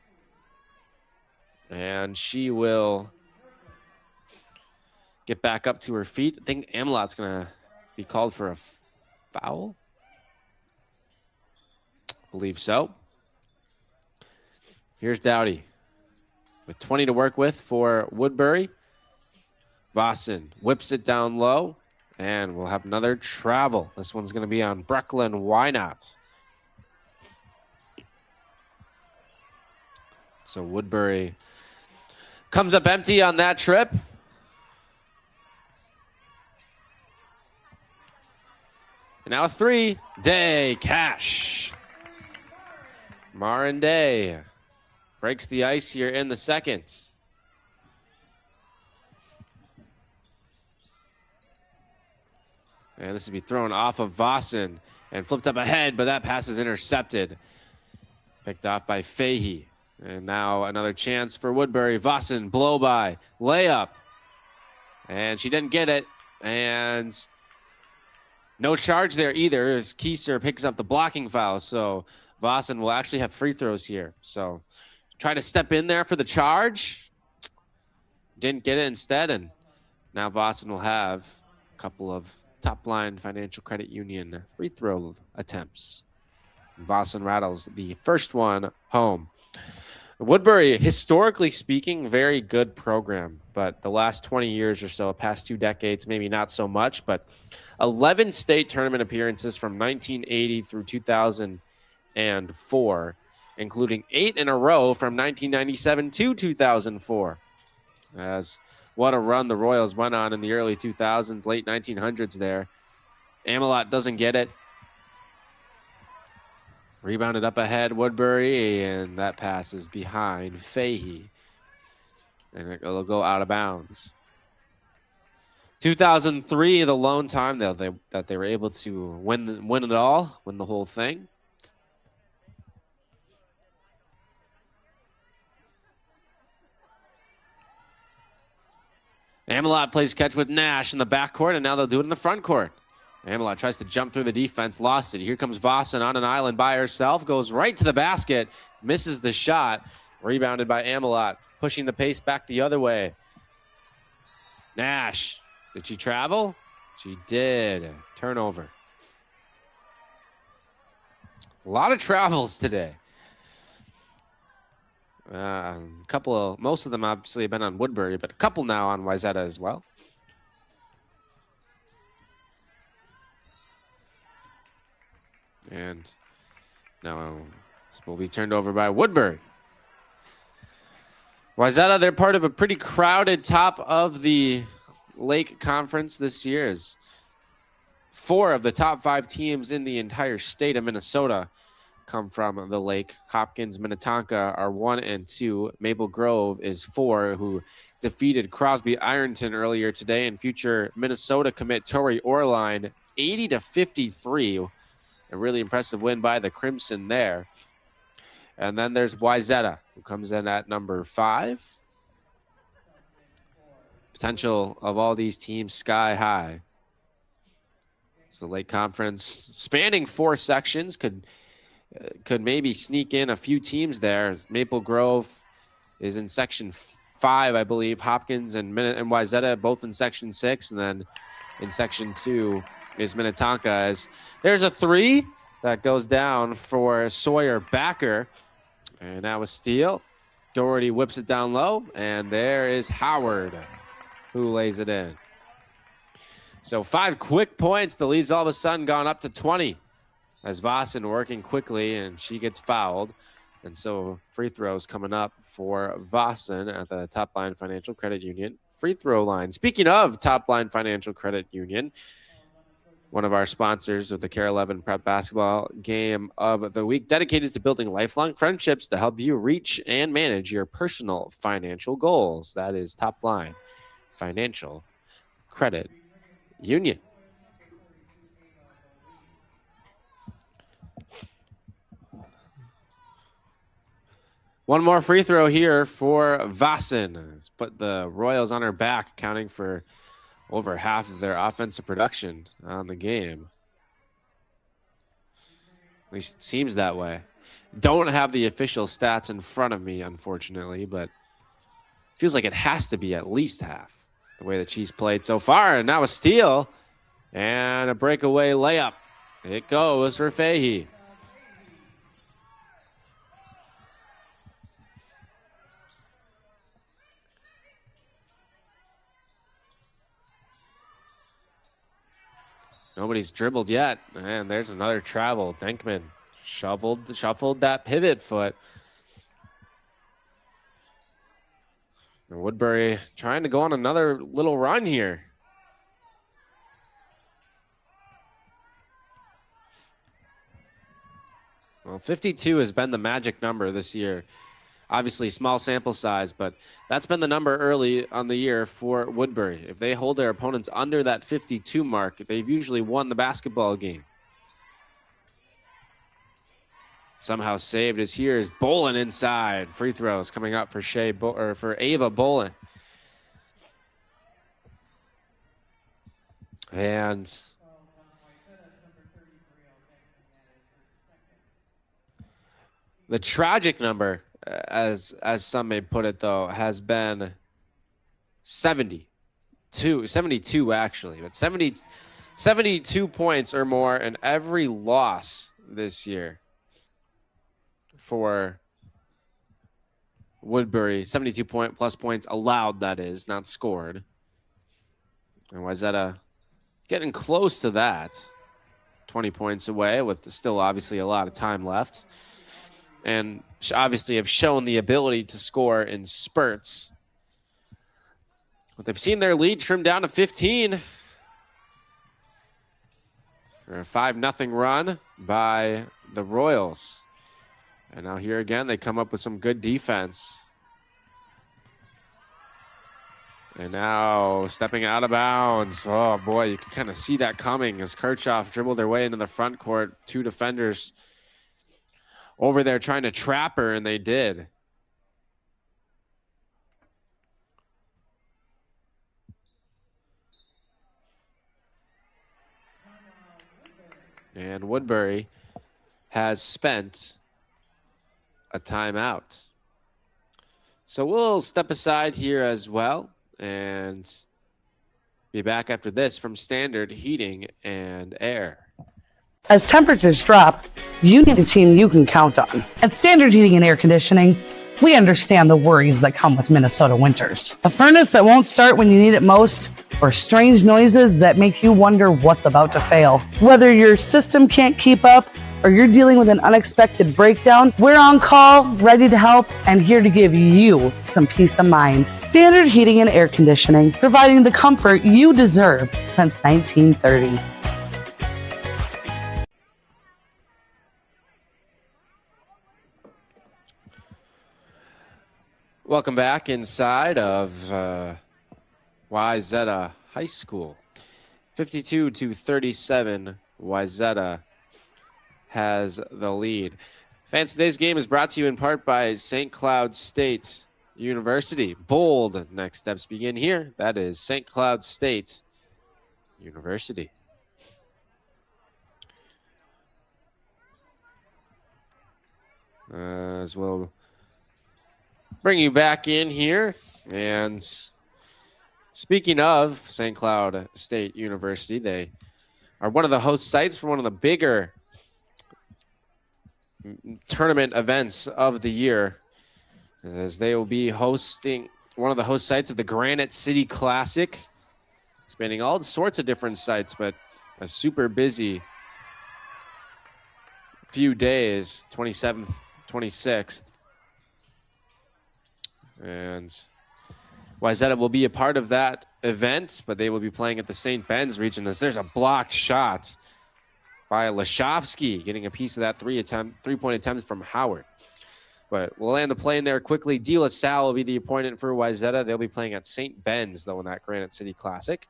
And she will get back up to her feet. I think Amelot's going to be called for a foul. Believe so. Here's Dowdy with 20 to work with for Woodbury. Vossen whips it down low, and we'll have another travel. This one's going to be on Brecklin. Why not? So Woodbury comes up empty on that trip. And now a three. Day Cash. Marin Day breaks the ice here in the second. And this will be thrown off of Vossen and flipped up ahead, but that pass is intercepted. Picked off by Fahey. And now another chance for Woodbury. Vossen, blow by, layup. And she didn't get it. And no charge there either as Kieser picks up the blocking foul. So Vossen will actually have free throws here. So try to step in there for the charge. Didn't get it instead. And now Vossen will have a couple of Top Line Financial Credit Union free throw attempts. Vossen rattles the first one home. Woodbury, historically speaking, very good program, but the last 20 years or so, past 2 decades, maybe not so much, but 11 state tournament appearances from 1980 through 2004, including 8 in a row from 1997 to 2004. As what a run the Royals went on in the early 2000s, late 1900s there. Amelot doesn't get it. Rebounded up ahead, Woodbury, and that pass is behind Fahey. And it'll go out of bounds. 2003, the lone time that they were able to win it all, win the whole thing. Amelot plays catch with Nash in the backcourt, and now they'll do it in the front court. Amelot tries to jump through the defense, lost it. Here comes Vossen on an island by herself, goes right to the basket, misses the shot. Rebounded by Amelot, pushing the pace back the other way. Nash, did she travel? She did. Turnover. A lot of travels today. Most of them obviously have been on Woodbury, but a couple now on Wayzata as well. And now this will be turned over by Woodbury. Wayzata, they're part of a pretty crowded top of the Lake Conference this year. As 4 of the top 5 teams in the entire state of Minnesota come from the Lake. Hopkins, Minnetonka are 1 and 2. Maple Grove is 4, who defeated Crosby Ironton earlier today, and future Minnesota commit Torrey Orline 80-53. A really impressive win by the Crimson there. And then there's Wayzata, who comes in at number 5. Potential of all these teams sky high. So the Lake Conference, spanning 4 sections, could maybe sneak in a few teams there. Maple Grove is in section 5, I believe. Hopkins and Wayzata both in section 6, and then in section 2 is Minnetonka. As there's a 3 that goes down for Sawyer Backer, and now a steal. Doherty whips it down low, and there is Howard who lays it in. So 5 quick points. The lead's all of a sudden gone up to 20. As Vossen working quickly, and she gets fouled. And so free throws coming up for Vossen at the Top Line Financial Credit Union free throw line. Speaking of Top Line Financial Credit Union, one of our sponsors of the KARE 11 Prep Basketball Game of the Week, dedicated to building lifelong friendships to help you reach and manage your personal financial goals. That is Top Line Financial Credit Union. One more free throw here for Vossen. It's put the Royals on her back, accounting for over half of their offensive production on the game. At least it seems that way. Don't have the official stats in front of me, unfortunately, but feels like it has to be at least half the way that she's played so far. And now a steal and a breakaway layup. It goes for Fahey. Nobody's dribbled yet. And there's another travel. Denkman shuffled that pivot foot. And Woodbury trying to go on another little run here. Well, 52 has been the magic number this year. Obviously, small sample size, but that's been the number early on the year for Woodbury. If they hold their opponents under that 52 mark, they've usually won the basketball game. Somehow saved as here is Bolin inside. Free throws coming up for for Ava Bolin. And the tragic number, as some may put it, though, has been 72 actually, but 72 points or more in every loss this year for Woodbury. 72 plus points allowed, that is, not scored. And Wayzata getting close to that, 20 points away with still obviously a lot of time left. And obviously have shown the ability to score in spurts. But they've seen their lead trimmed down to 15. A 5-0 run by the Royals. And now here again, they come up with some good defense. And now stepping out of bounds. Oh boy, you can kind of see that coming as Kirchhoff dribbled their way into the front court. Two defenders over there trying to trap her, and they did. And Woodbury has spent a timeout. So we'll step aside here as well and be back after this from Standard Heating and Air. As temperatures drop, you need a team you can count on. At Standard Heating and Air Conditioning, we understand the worries that come with Minnesota winters. A furnace that won't start when you need it most, or strange noises that make you wonder what's about to fail. Whether your system can't keep up or you're dealing with an unexpected breakdown, we're on call, ready to help, and here to give you some peace of mind. Standard Heating and Air Conditioning, providing the comfort you deserve since 1930. Welcome back inside of Wayzata High School. 52-37, Wayzata has the lead. Fans, today's game is brought to you in part by St. Cloud State University. Bold next steps begin here. That is St. Cloud State University. As we'll bring you back in here. And speaking of St. Cloud State University, they are one of the host sites for one of the bigger tournament events of the year, as they will be hosting one of the host sites of the Granite City Classic, spanning all sorts of different sites, but a super busy few days, 27th, 26th. And Wayzata will be a part of that event, but they will be playing at the St. Ben's region, as there's a blocked shot by Lashovsky, getting a piece of that three-point attempt from Howard. But we'll land the play in there quickly. De La Salle will be the opponent for Wayzata. They'll be playing at St. Ben's, though, in that Granite City Classic.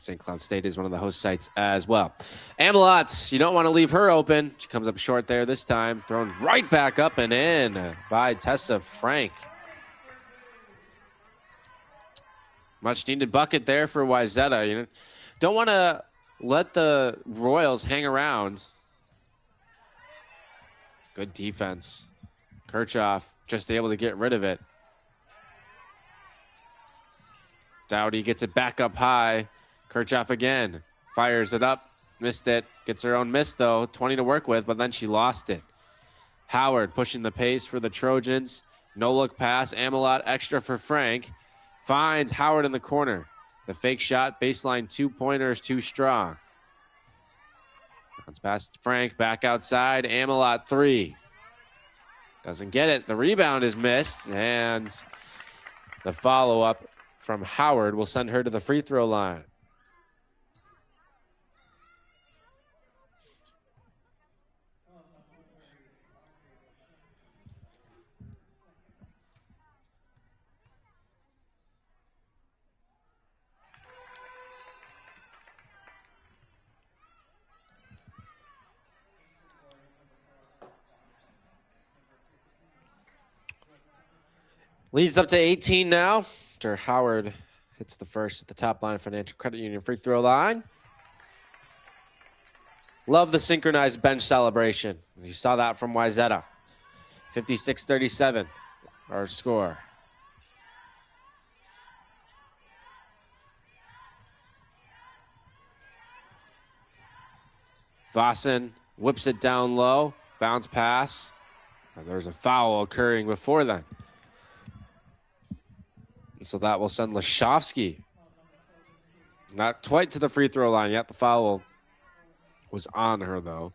St. Cloud State is one of the host sites as well. Amelot, you don't want to leave her open. She comes up short there this time. Thrown right back up and in by Tessa Frank. Much needed bucket there for Wayzata. You know, don't want to let the Royals hang around. It's good defense. Kirchhoff just able to get rid of it. Dowdy gets it back up high. Kirchhoff again. Fires it up. Missed it. Gets her own miss, though. 20 to work with, but then she lost it. Howard pushing the pace for the Trojans. No-look pass. Amelot extra for Frank. Finds Howard in the corner. The fake shot. Baseline two-pointer is too strong. Bounce past Frank. Back outside. Amelot 3. Doesn't get it. The rebound is missed. And the follow-up from Howard will send her to the free throw line. Leads up to 18 now after Howard hits the first at the top line Financial Credit Union free throw line. Love the synchronized bench celebration. You saw that from Wayzata. 56-37, our score. Vossen whips it down low, bounce pass. And there's a foul occurring before then. So that will send Lashovsky not quite to the free throw line yet. The foul was on her, though,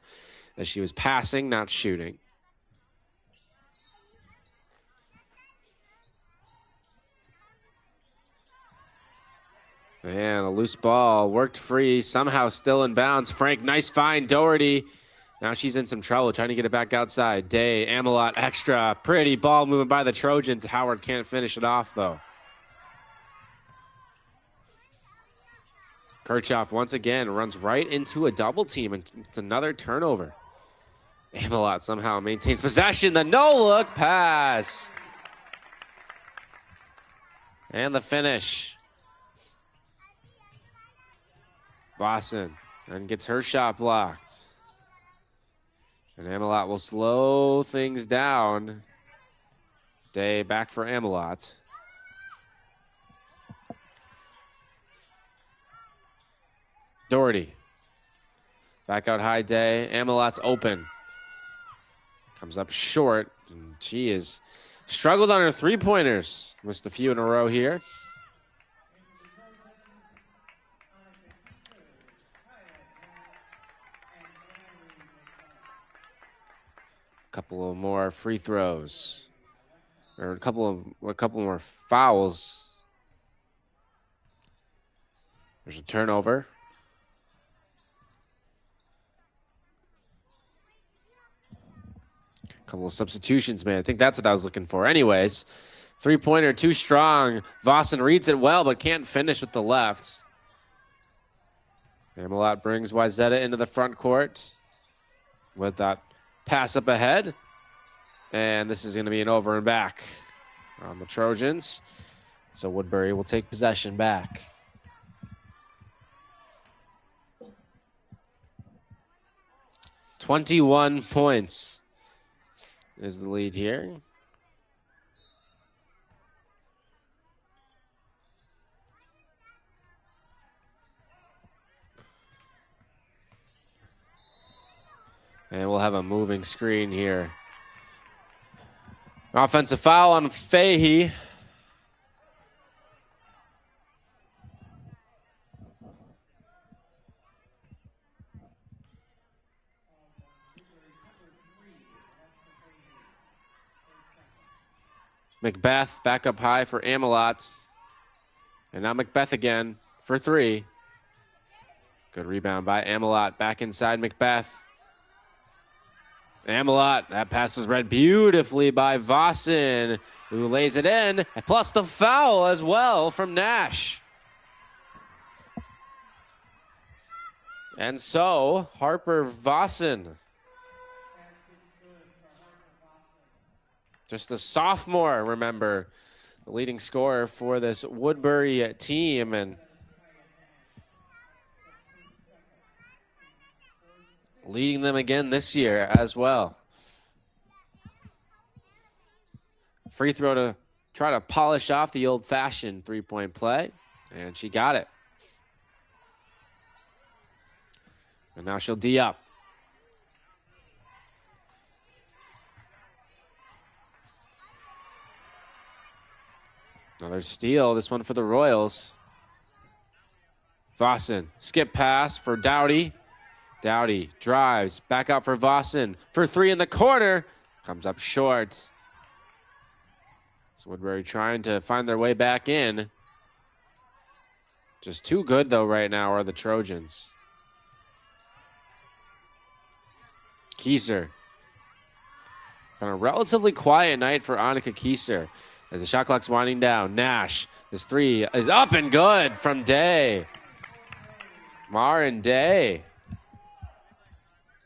as she was passing, not shooting. And a loose ball worked free, somehow still in bounds. Frank, nice find. Doherty. Now she's in some trouble trying to get it back outside. Day, Amelot, extra. Pretty ball moving by the Trojans. Howard can't finish it off, though. Kirchhoff once again runs right into a double team, and it's another turnover. Amelot somehow maintains possession. The no-look pass. And the finish. Vossen then gets her shot blocked. And Amelot will slow things down. Day back for Amelot. Doherty. Back out high. Day. Amelot's open. Comes up short. And she has struggled on her three-pointers. Missed a few in a row here. Couple of more free throws. Or a couple more fouls. There's a turnover. Couple of substitutions, man. I think that's what I was looking for. Anyways, three-pointer too strong. Vossen reads it well, but can't finish with the left. Amelot brings Wayzata into the front court with that pass up ahead. And this is going to be an over and back on the Trojans. So Woodbury will take possession back. $21 points is the lead here. And we'll have a moving screen here. Offensive foul on Fahey. Macbeth back up high for Amelot. And now Macbeth again for three. Good rebound by Amelot. Back inside Macbeth. Amelot, that pass was read beautifully by Vossen, who lays it in, plus the foul as well from Nash. And so, Harper Vossen, just a sophomore, remember, the leading scorer for this Woodbury team, and leading them again this year as well. Free throw to try to polish off the old-fashioned three-point play, and she got it. And now she'll D up. Another steal, this one for the Royals. Vossen, skip pass for Dowdy. Dowdy drives, back out for Vossen. For three in the corner, comes up short. It's Woodbury trying to find their way back in. Just too good, though, right now are the Trojans. Kieser. On a relatively quiet night for Annika Kieser as the shot clock's winding down. Nash, this three is up and good from Day. Marin Day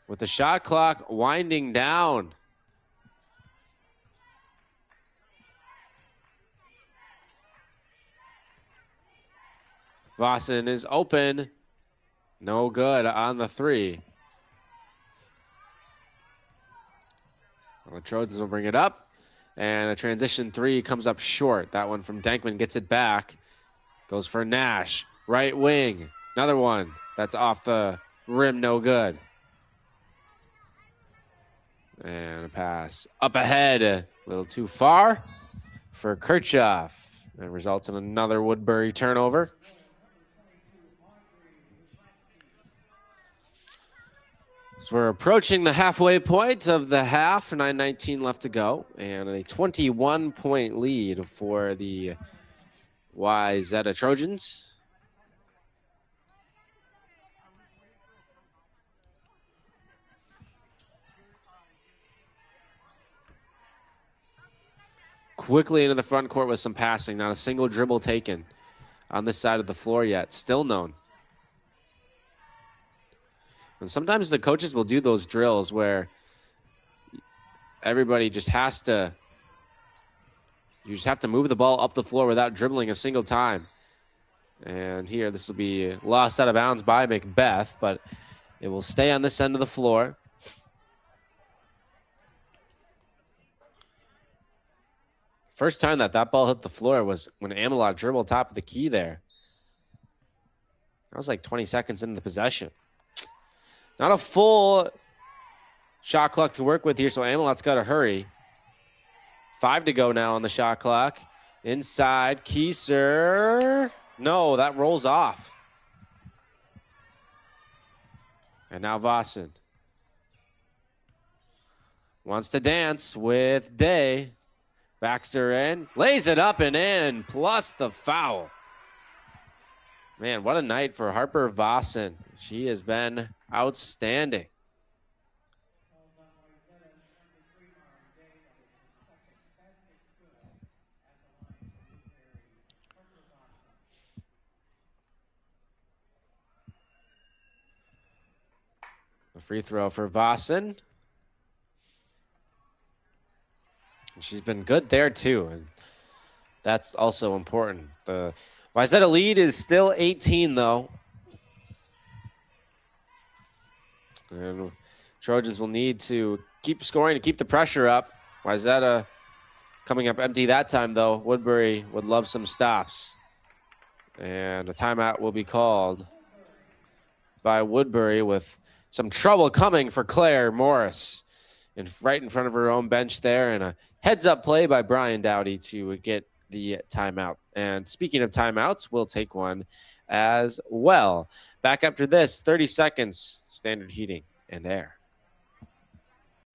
with the shot clock winding down. Vossen is open. No good on the three. Well, the Trojans will bring it up. And a transition three comes up short. That one from Dankman gets it back. Goes for Nash. Right wing. Another one. That's off the rim. No good. And a pass up ahead. A little too far for Kirchhoff. That results in another Woodbury turnover. So we're approaching the halfway point of the half, 9:19 left to go, and a 21-point lead for the Wayzata Trojans. Quickly into the front court with some passing, not a single dribble taken on this side of the floor yet, still known. And sometimes the coaches will do those drills where everybody just has to, you just have to move the ball up the floor without dribbling a single time. And here, this will be lost out of bounds by Macbeth, but it will stay on this end of the floor. First time that ball hit the floor was when Amelot dribbled top of the key there. That was like 20 seconds into the possession. Not a full shot clock to work with here, so Amelot's got to hurry. 5 to go now on the shot clock. Inside, Kieser. No, that rolls off. And now Vossen wants to dance with Day. Backs her in, lays it up and in, plus the foul. Man, what a night for Harper Vossen. She has been outstanding. The free throw for Vossen. She's been good there too. And that's also important. The Wayzata lead is still 18 though. And Trojans will need to keep scoring to keep the pressure up. Wayzata coming up empty that time though. Woodbury would love some stops. And a timeout will be called by Woodbury with some trouble coming for Claire Morris. Right in front of her own bench there, and a heads-up play by Brian Dowdy to get the timeout. And speaking of timeouts, we'll take one as well. Back after this, 30 seconds, Standard Heating and Air.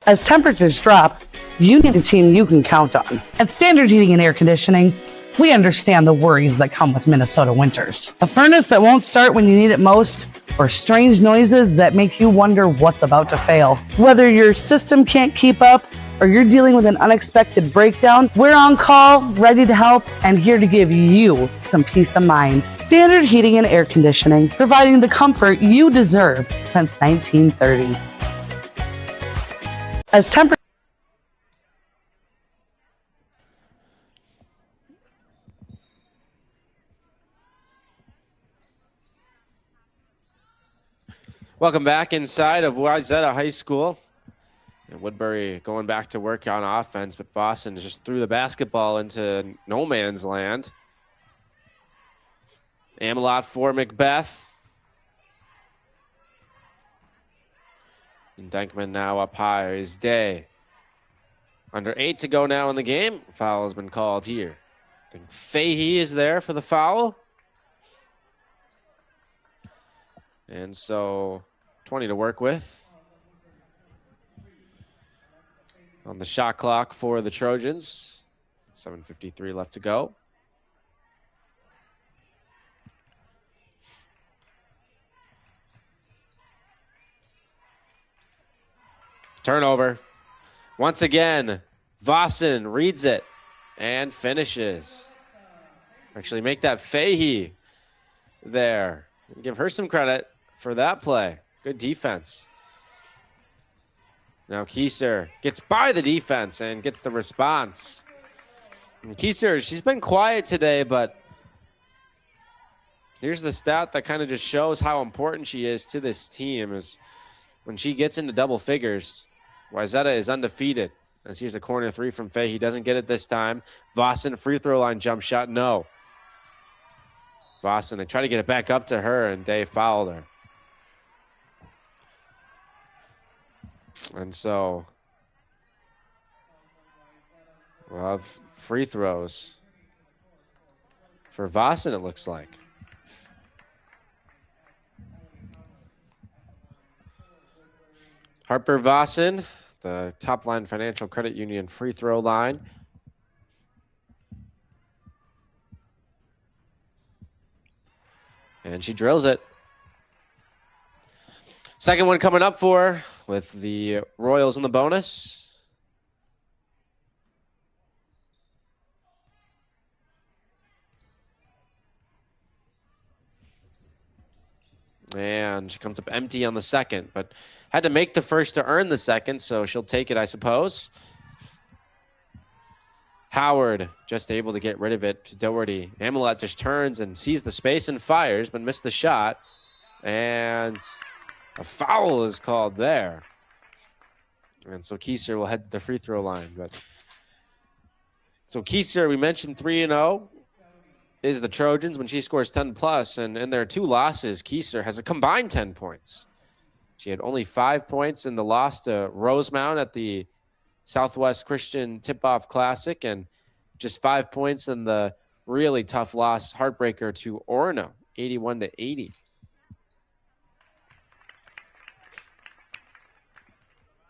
As temperatures drop, you need a team you can count on. At Standard Heating and Air Conditioning, we understand the worries that come with Minnesota winters. A furnace that won't start when you need it most, or strange noises that make you wonder what's about to fail. Whether your system can't keep up, or you're dealing with an unexpected breakdown, we're on call, ready to help, and here to give you some peace of mind. Standard Heating and Air Conditioning, providing the comfort you deserve since 1930. As temperature Welcome back inside of Wayzata High School. And Woodbury going back to work on offense, but Boston just threw the basketball into no man's land. Amelot for Macbeth. And Dankman now up high is Day. Under 8 to go now in the game. Foul has been called here. I think Fahey is there for the foul. And so 20 to work with. On the shot clock for the Trojans. 7:53 left to go. Turnover. Once again, Vossen reads it and finishes. Actually, make that Fahey there. Give her some credit for that play. Good defense. Now Kieser gets by the defense and gets the response. And Kieser, she's been quiet today, but here's the stat that kind of just shows how important she is to this team. Is when she gets into double figures, Wayzata is undefeated. As here's a corner three from Faye. He doesn't get it this time. Vossen, free throw line jump shot, no. Vossen, they try to get it back up to her, and Day fouled her. And so we'll have free throws for Vossen, it looks like. Harper Vossen, the Top Line Financial Credit Union free throw line. And she drills it. Second one coming up for her with the Royals in the bonus. And she comes up empty on the second, but had to make the first to earn the second, so she'll take it, I suppose. Howard just able to get rid of it to Doherty. Amelot just turns and sees the space and fires, but missed the shot. And a foul is called there. And so Kieser will head to the free throw line. But so Kieser, we mentioned 3-0 is the Trojans when she scores 10 plus. And in their two losses, Kieser has a combined 10 points. She had only 5 points in the loss to Rosemount at the Southwest Christian Tip-Off Classic, and just 5 points in the really tough loss, heartbreaker, to Orono, 81-80.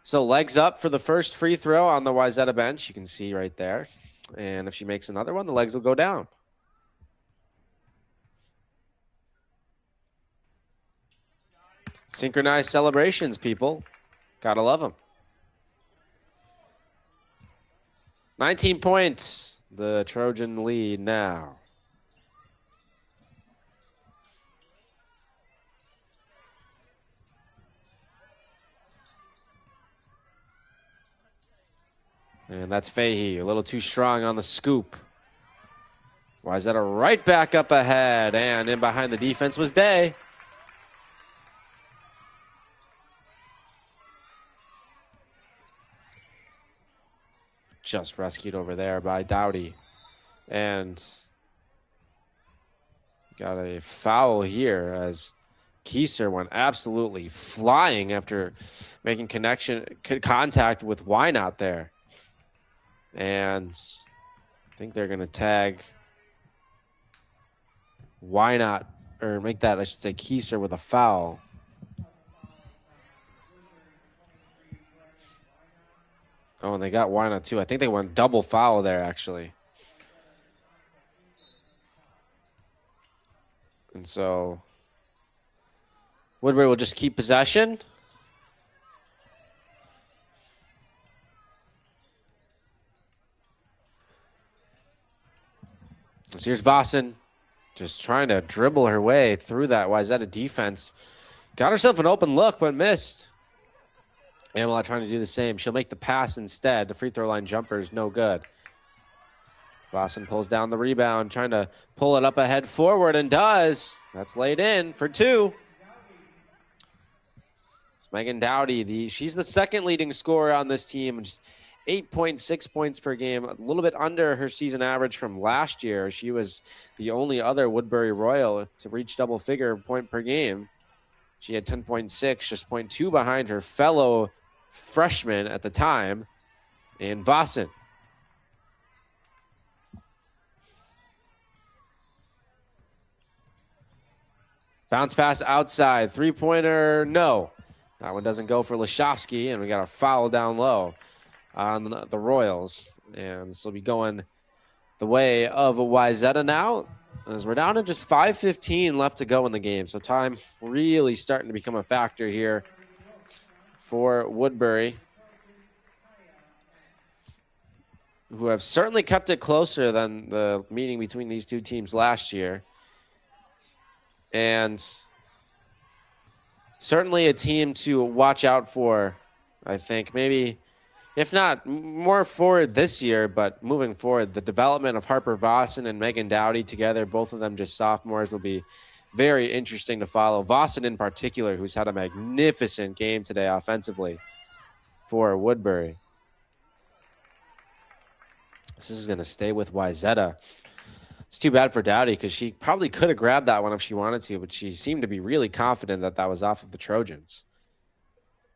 So legs up for the first free throw on the Wayzata bench. You can see right there. And if she makes another one, the legs will go down. Synchronized celebrations, people. Gotta love them. 19 points. The Trojan lead now. And that's Fahey, a little too strong on the scoop. Wayzata right back up ahead, and in behind the defense was Day. Just rescued over there by Dowdy. And got a foul here as Kieser went absolutely flying after making contact with Wynot there. And I think they're going to tag Wynot, or make that, I should say, Kieser with a foul. Oh, and they got Wynot too. I think they went double foul there, actually. And so Woodbury will just keep possession. So here's Vossen just trying to dribble her way through that Wayzata defense. Got herself an open look, but missed. Amelot trying to do the same. She'll make the pass instead. The free throw line jumper is no good. Vossen pulls down the rebound, trying to pull it up ahead forward, and does. That's laid in for 2. It's Megan Dowdy. She's the second leading scorer on this team. Just 8.6 points per game, a little bit under her season average from last year. She was the only other Woodbury Royal to reach double-figure point per game. She had 10.6, just 0.2 behind her fellow freshman at the time in Vossen. Bounce pass outside. Three-pointer, no. That one doesn't go for Lashovsky, and we got a foul down low on the Royals. And this will be going the way of Wayzata now, as we're down to just 5:15 left to go in the game. So time really starting to become a factor here for Woodbury, who have certainly kept it closer than the meeting between these two teams last year. And certainly a team to watch out for, I think. Maybe, if not more forward this year, but moving forward, the development of Harper Vossen and Megan Dowdy together, both of them just sophomores, will be very interesting to follow. Vossen in particular, who's had a magnificent game today offensively for Woodbury. This is going to stay with Wayzata. It's too bad for Dowdy because she probably could have grabbed that one if she wanted to, but she seemed to be really confident that that was off of the Trojans.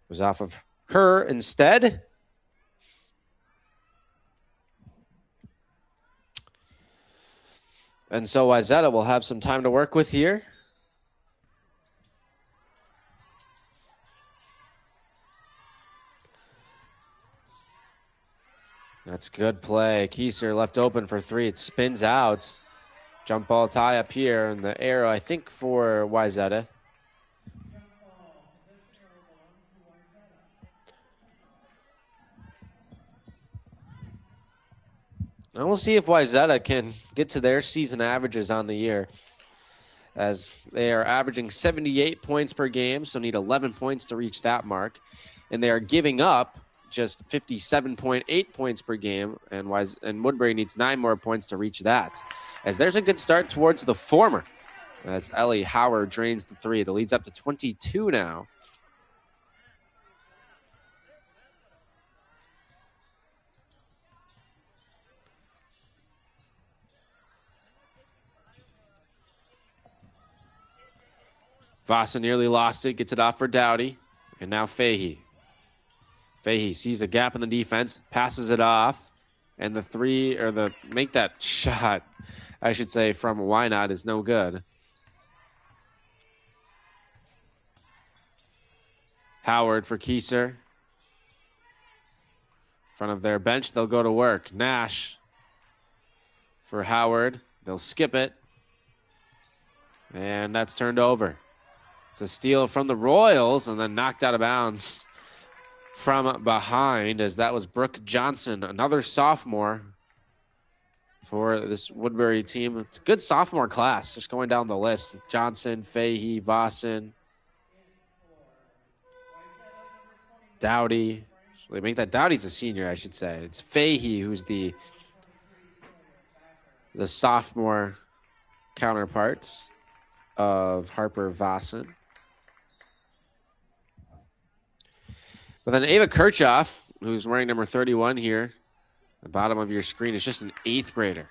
It was off of her instead. And so Wayzata will have some time to work with here. That's good play. Kieser left open for 3. It spins out. Jump ball tie up here, and the arrow, I think, for Wayzata. And we'll see if Wayzata can get to their season averages on the year, as they are averaging 78 points per game, so need 11 points to reach that mark. And they are giving up just 57.8 points per game, and Woodbury needs 9 more points to reach that. As there's a good start towards the former, as Ellie Howard drains the 3. The lead's up to 22 now. Vossen nearly lost it, gets it off for Dowdy, and now Fahey. Fahey sees a gap in the defense, passes it off, and make that shot, I should say, from Why Not is no good. Howard for Kieser. In front of their bench, they'll go to work. Nash for Howard. They'll skip it. And that's turned over. It's a steal from the Royals and then knocked out of bounds from behind, as that was Brooke Johnson, another sophomore for this Woodbury team. It's a good sophomore class, just going down the list. Johnson, Fahey, Vossen, Dowdy. They make that Dowdy's a senior, I should say. It's Fahey who's the sophomore counterpart of Harper Vossen. But then Ava Kirchhoff, who's wearing number 31 here, the bottom of your screen, is just an 8th grader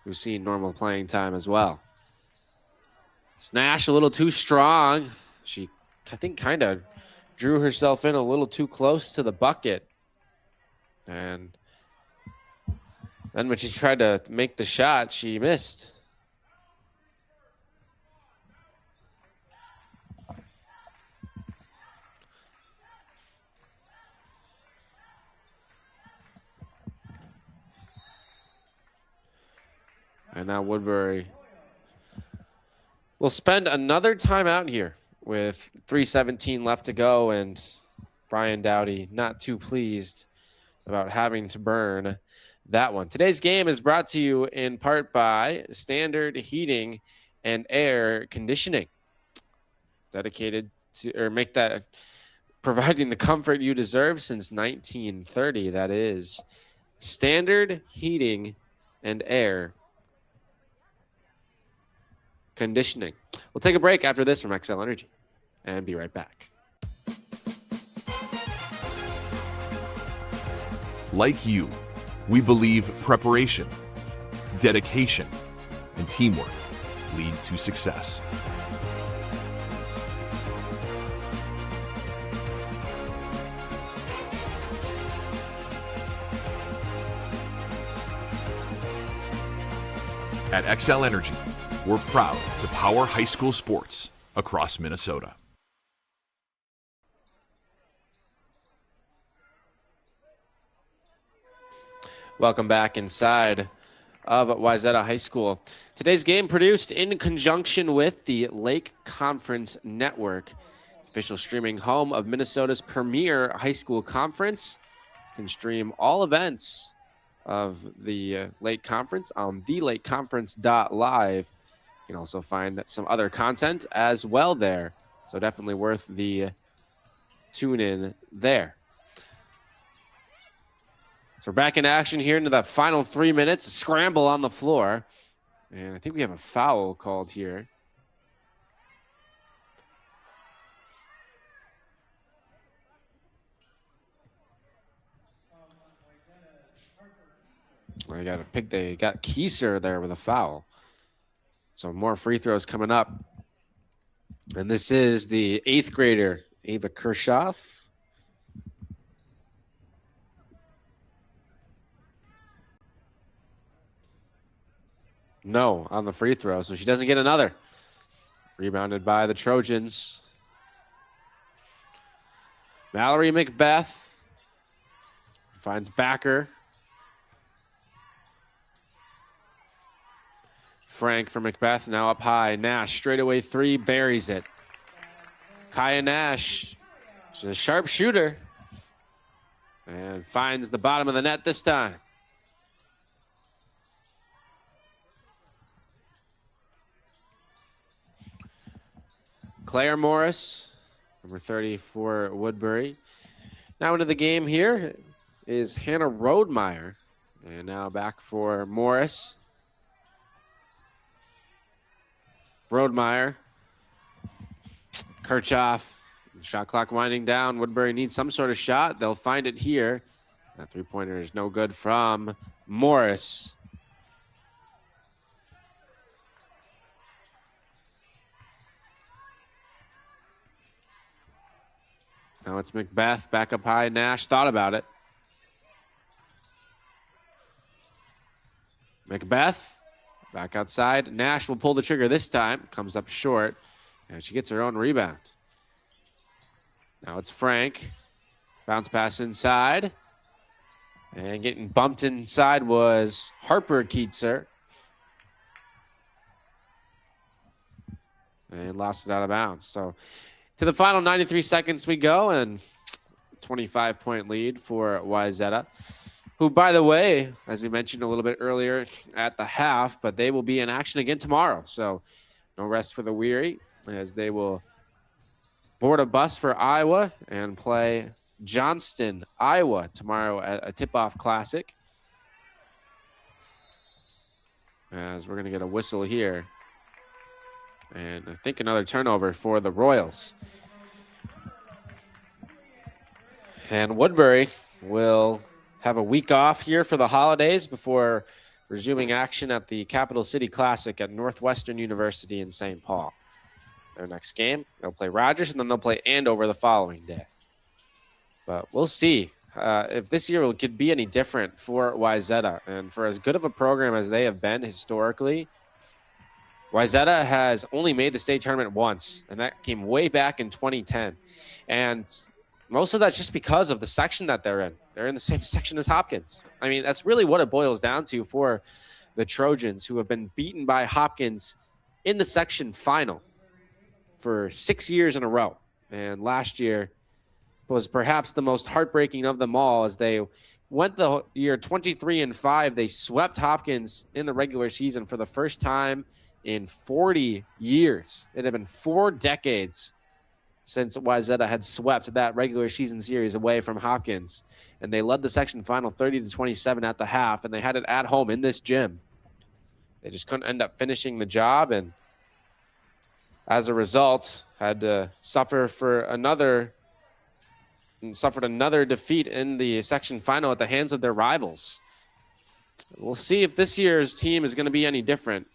who's seen normal playing time as well. Snash a little too strong. She, I think, kind of drew herself in a little too close to the bucket. And then when she tried to make the shot, she missed. And now Woodbury will spend another timeout here with 3:17 left to go, and Brian Dowdy not too pleased about having to burn that one. Today's game is brought to you in part by Standard Heating and Air Conditioning, dedicated to, or make that, providing the comfort you deserve since 1930. That is Standard Heating and Air Conditioning. We'll take a break after this from XL Energy and be right back. Like you, we believe preparation, dedication, and teamwork lead to success. At XL Energy, we're proud to power high school sports across Minnesota. Welcome back inside of Wayzata High School. Today's game produced in conjunction with the Lake Conference Network, official streaming home of Minnesota's premier high school conference. You can stream all events of the Lake Conference on thelakeconference.live. You can also find some other content as well there. So definitely worth the tune in there. So we're back in action here into the final 3 minutes. A scramble on the floor. And I think we have a foul called here. They got Kieser there with a foul. So more free throws coming up. And this is the 8th grader, Ava Kershoff. No on the free throw, so she doesn't get another. Rebounded by the Trojans. Mallory Macbeth finds Backer. Frank for Macbeth, now up high. Nash, straightaway three, buries it. Kaya Nash, she's a sharp shooter. And finds the bottom of the net this time. Claire Morris, number 30 for Woodbury. Now into the game here is Hannah Rodemeyer. And now back for Morris. Rodemeyer. Kirchhoff. Shot clock winding down. Woodbury needs some sort of shot. They'll find it here. That three-pointer is no good from Morris. Now it's Macbeth back up high. Nash thought about it. Macbeth back outside. Nash will pull the trigger this time. Comes up short. And she gets her own rebound. Now it's Frank. Bounce pass inside. And getting bumped inside was Harper Keitzer. And lost it out of bounds. So to the final 93 seconds we go, and 25-point lead for Wayzata, who, by the way, as we mentioned a little bit earlier at the half, but they will be in action again tomorrow. So no rest for the weary, as they will board a bus for Iowa and play Johnston, Iowa tomorrow at a tip-off classic. As we're going to get a whistle here. And I think another turnover for the Royals. And Woodbury will have a week off here for the holidays before resuming action at the Capital City Classic at Northwestern University in St. Paul. Their next game, they'll play Rogers, and then they'll play Andover the following day. But we'll see if this year could be any different for Wayzata. And for as good of a program as they have been historically, Wayzata has only made the state tournament once, and that came way back in 2010. And most of that's just because of the section that they're in. They're in the same section as Hopkins. I mean, that's really what it boils down to for the Trojans, who have been beaten by Hopkins in the section final for 6 years in a row. And last year was perhaps the most heartbreaking of them all, as they went the year 23-5. They swept Hopkins in the regular season for the first time in 40 years. It had been 4 decades since Wayzata had swept that regular season series away from Hopkins. And they led the section final 30-27 at the half, and they had it at home in this gym. They just couldn't end up finishing the job, and as a result, had to suffered another defeat in the section final at the hands of their rivals. We'll see if this year's team is going to be any different,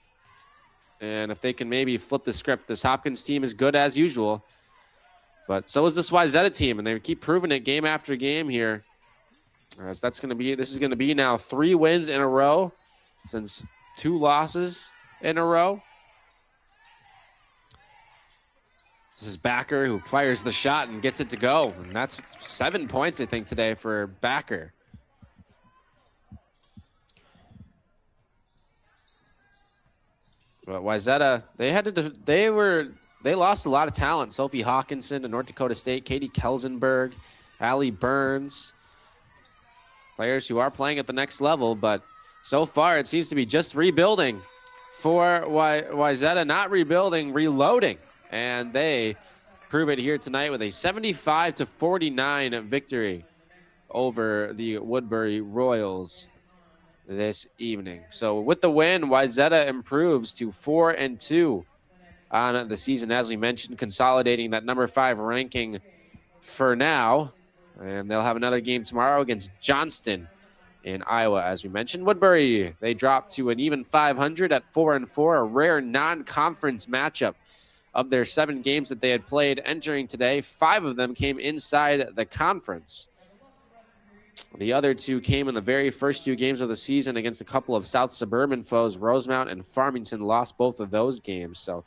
and if they can maybe flip the script. This Hopkins team is good as usual, but so is this Wayzata team, and they keep proving it game after game here. As this is going to be now 3 wins in a row since 2 losses in a row. This is Backer who fires the shot and gets it to go. And that's 7 points, I think, today for Backer. But Wayzata, they lost a lot of talent. Sophie Hawkinson to North Dakota State, Katie Kelsenberg, Allie Burns. Players who are playing at the next level, but so far it seems to be just rebuilding for Wayzata, not rebuilding, reloading. And they prove it here tonight with a 75-49 victory over the Woodbury Royals this evening. So with the win, Wayzata improves to 4-2 on the season, as we mentioned, consolidating that number 5 ranking for now. And they'll have another game tomorrow against Johnston in Iowa, as we mentioned. Woodbury, they dropped to an even 500 at 4-4, a rare non-conference matchup. Of their 7 games that they had played entering today, 5 of them came inside the conference. The other 2 came in the very first 2 games of the season against a couple of South Suburban foes. Rosemount and Farmington lost both of those games. So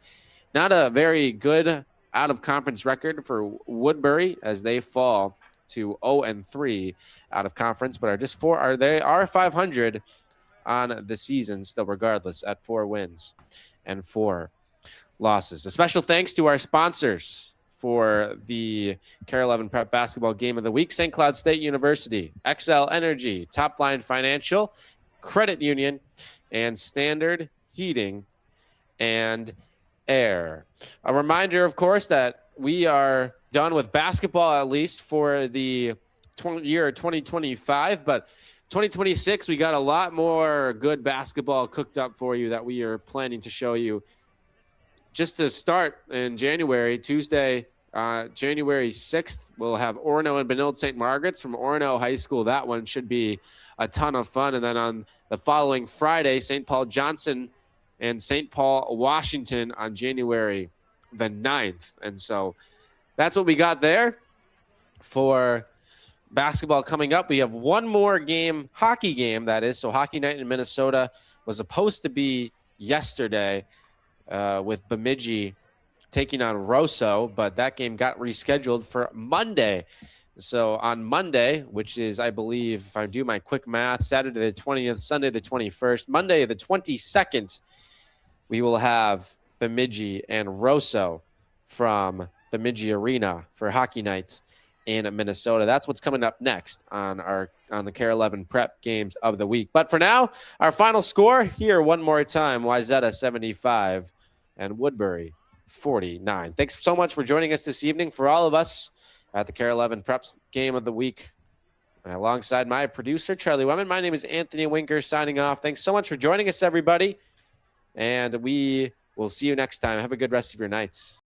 not a very good out-of-conference record for Woodbury as they fall to 0-3 out of conference, but they are 500 on the season still, regardless, at 4 wins and 4 losses. A special thanks to our sponsors for the KARE 11 Prep Basketball Game of the Week: St. Cloud State University, XL Energy, Top Line Financial, Credit Union, and Standard Heating and Air. A reminder, of course, that we are done with basketball, at least for the year 2025, but 2026, we got a lot more good basketball cooked up for you that we are planning to show you. Just to start in January, Tuesday, January 6th, we'll have Orono and Benilde St. Margaret's from Orono High School. That one should be a ton of fun. And then on the following Friday, St. Paul Johnson and St. Paul Washington on January the 9th. And so that's what we got there for basketball coming up. We have one more game, hockey game, that is. So hockey night in Minnesota was supposed to be yesterday, with Bemidji taking on Rosso, but that game got rescheduled for Monday. So on Monday, which is, I believe, if I do my quick math, Saturday the 20th, Sunday the 21st, Monday the 22nd, we will have Bemidji and Rosso from Bemidji Arena for hockey night in Minnesota. That's what's coming up next on the KARE 11 Prep Games of the Week. But for now, our final score here one more time: Wayzata 75 and Woodbury 49. Thanks so much for joining us this evening. For all of us at the KARE 11 Prep Game of the Week, alongside my producer, Charlie Wemman, my name is Anthony Winker, signing off. Thanks so much for joining us, everybody, and we will see you next time. Have a good rest of your nights.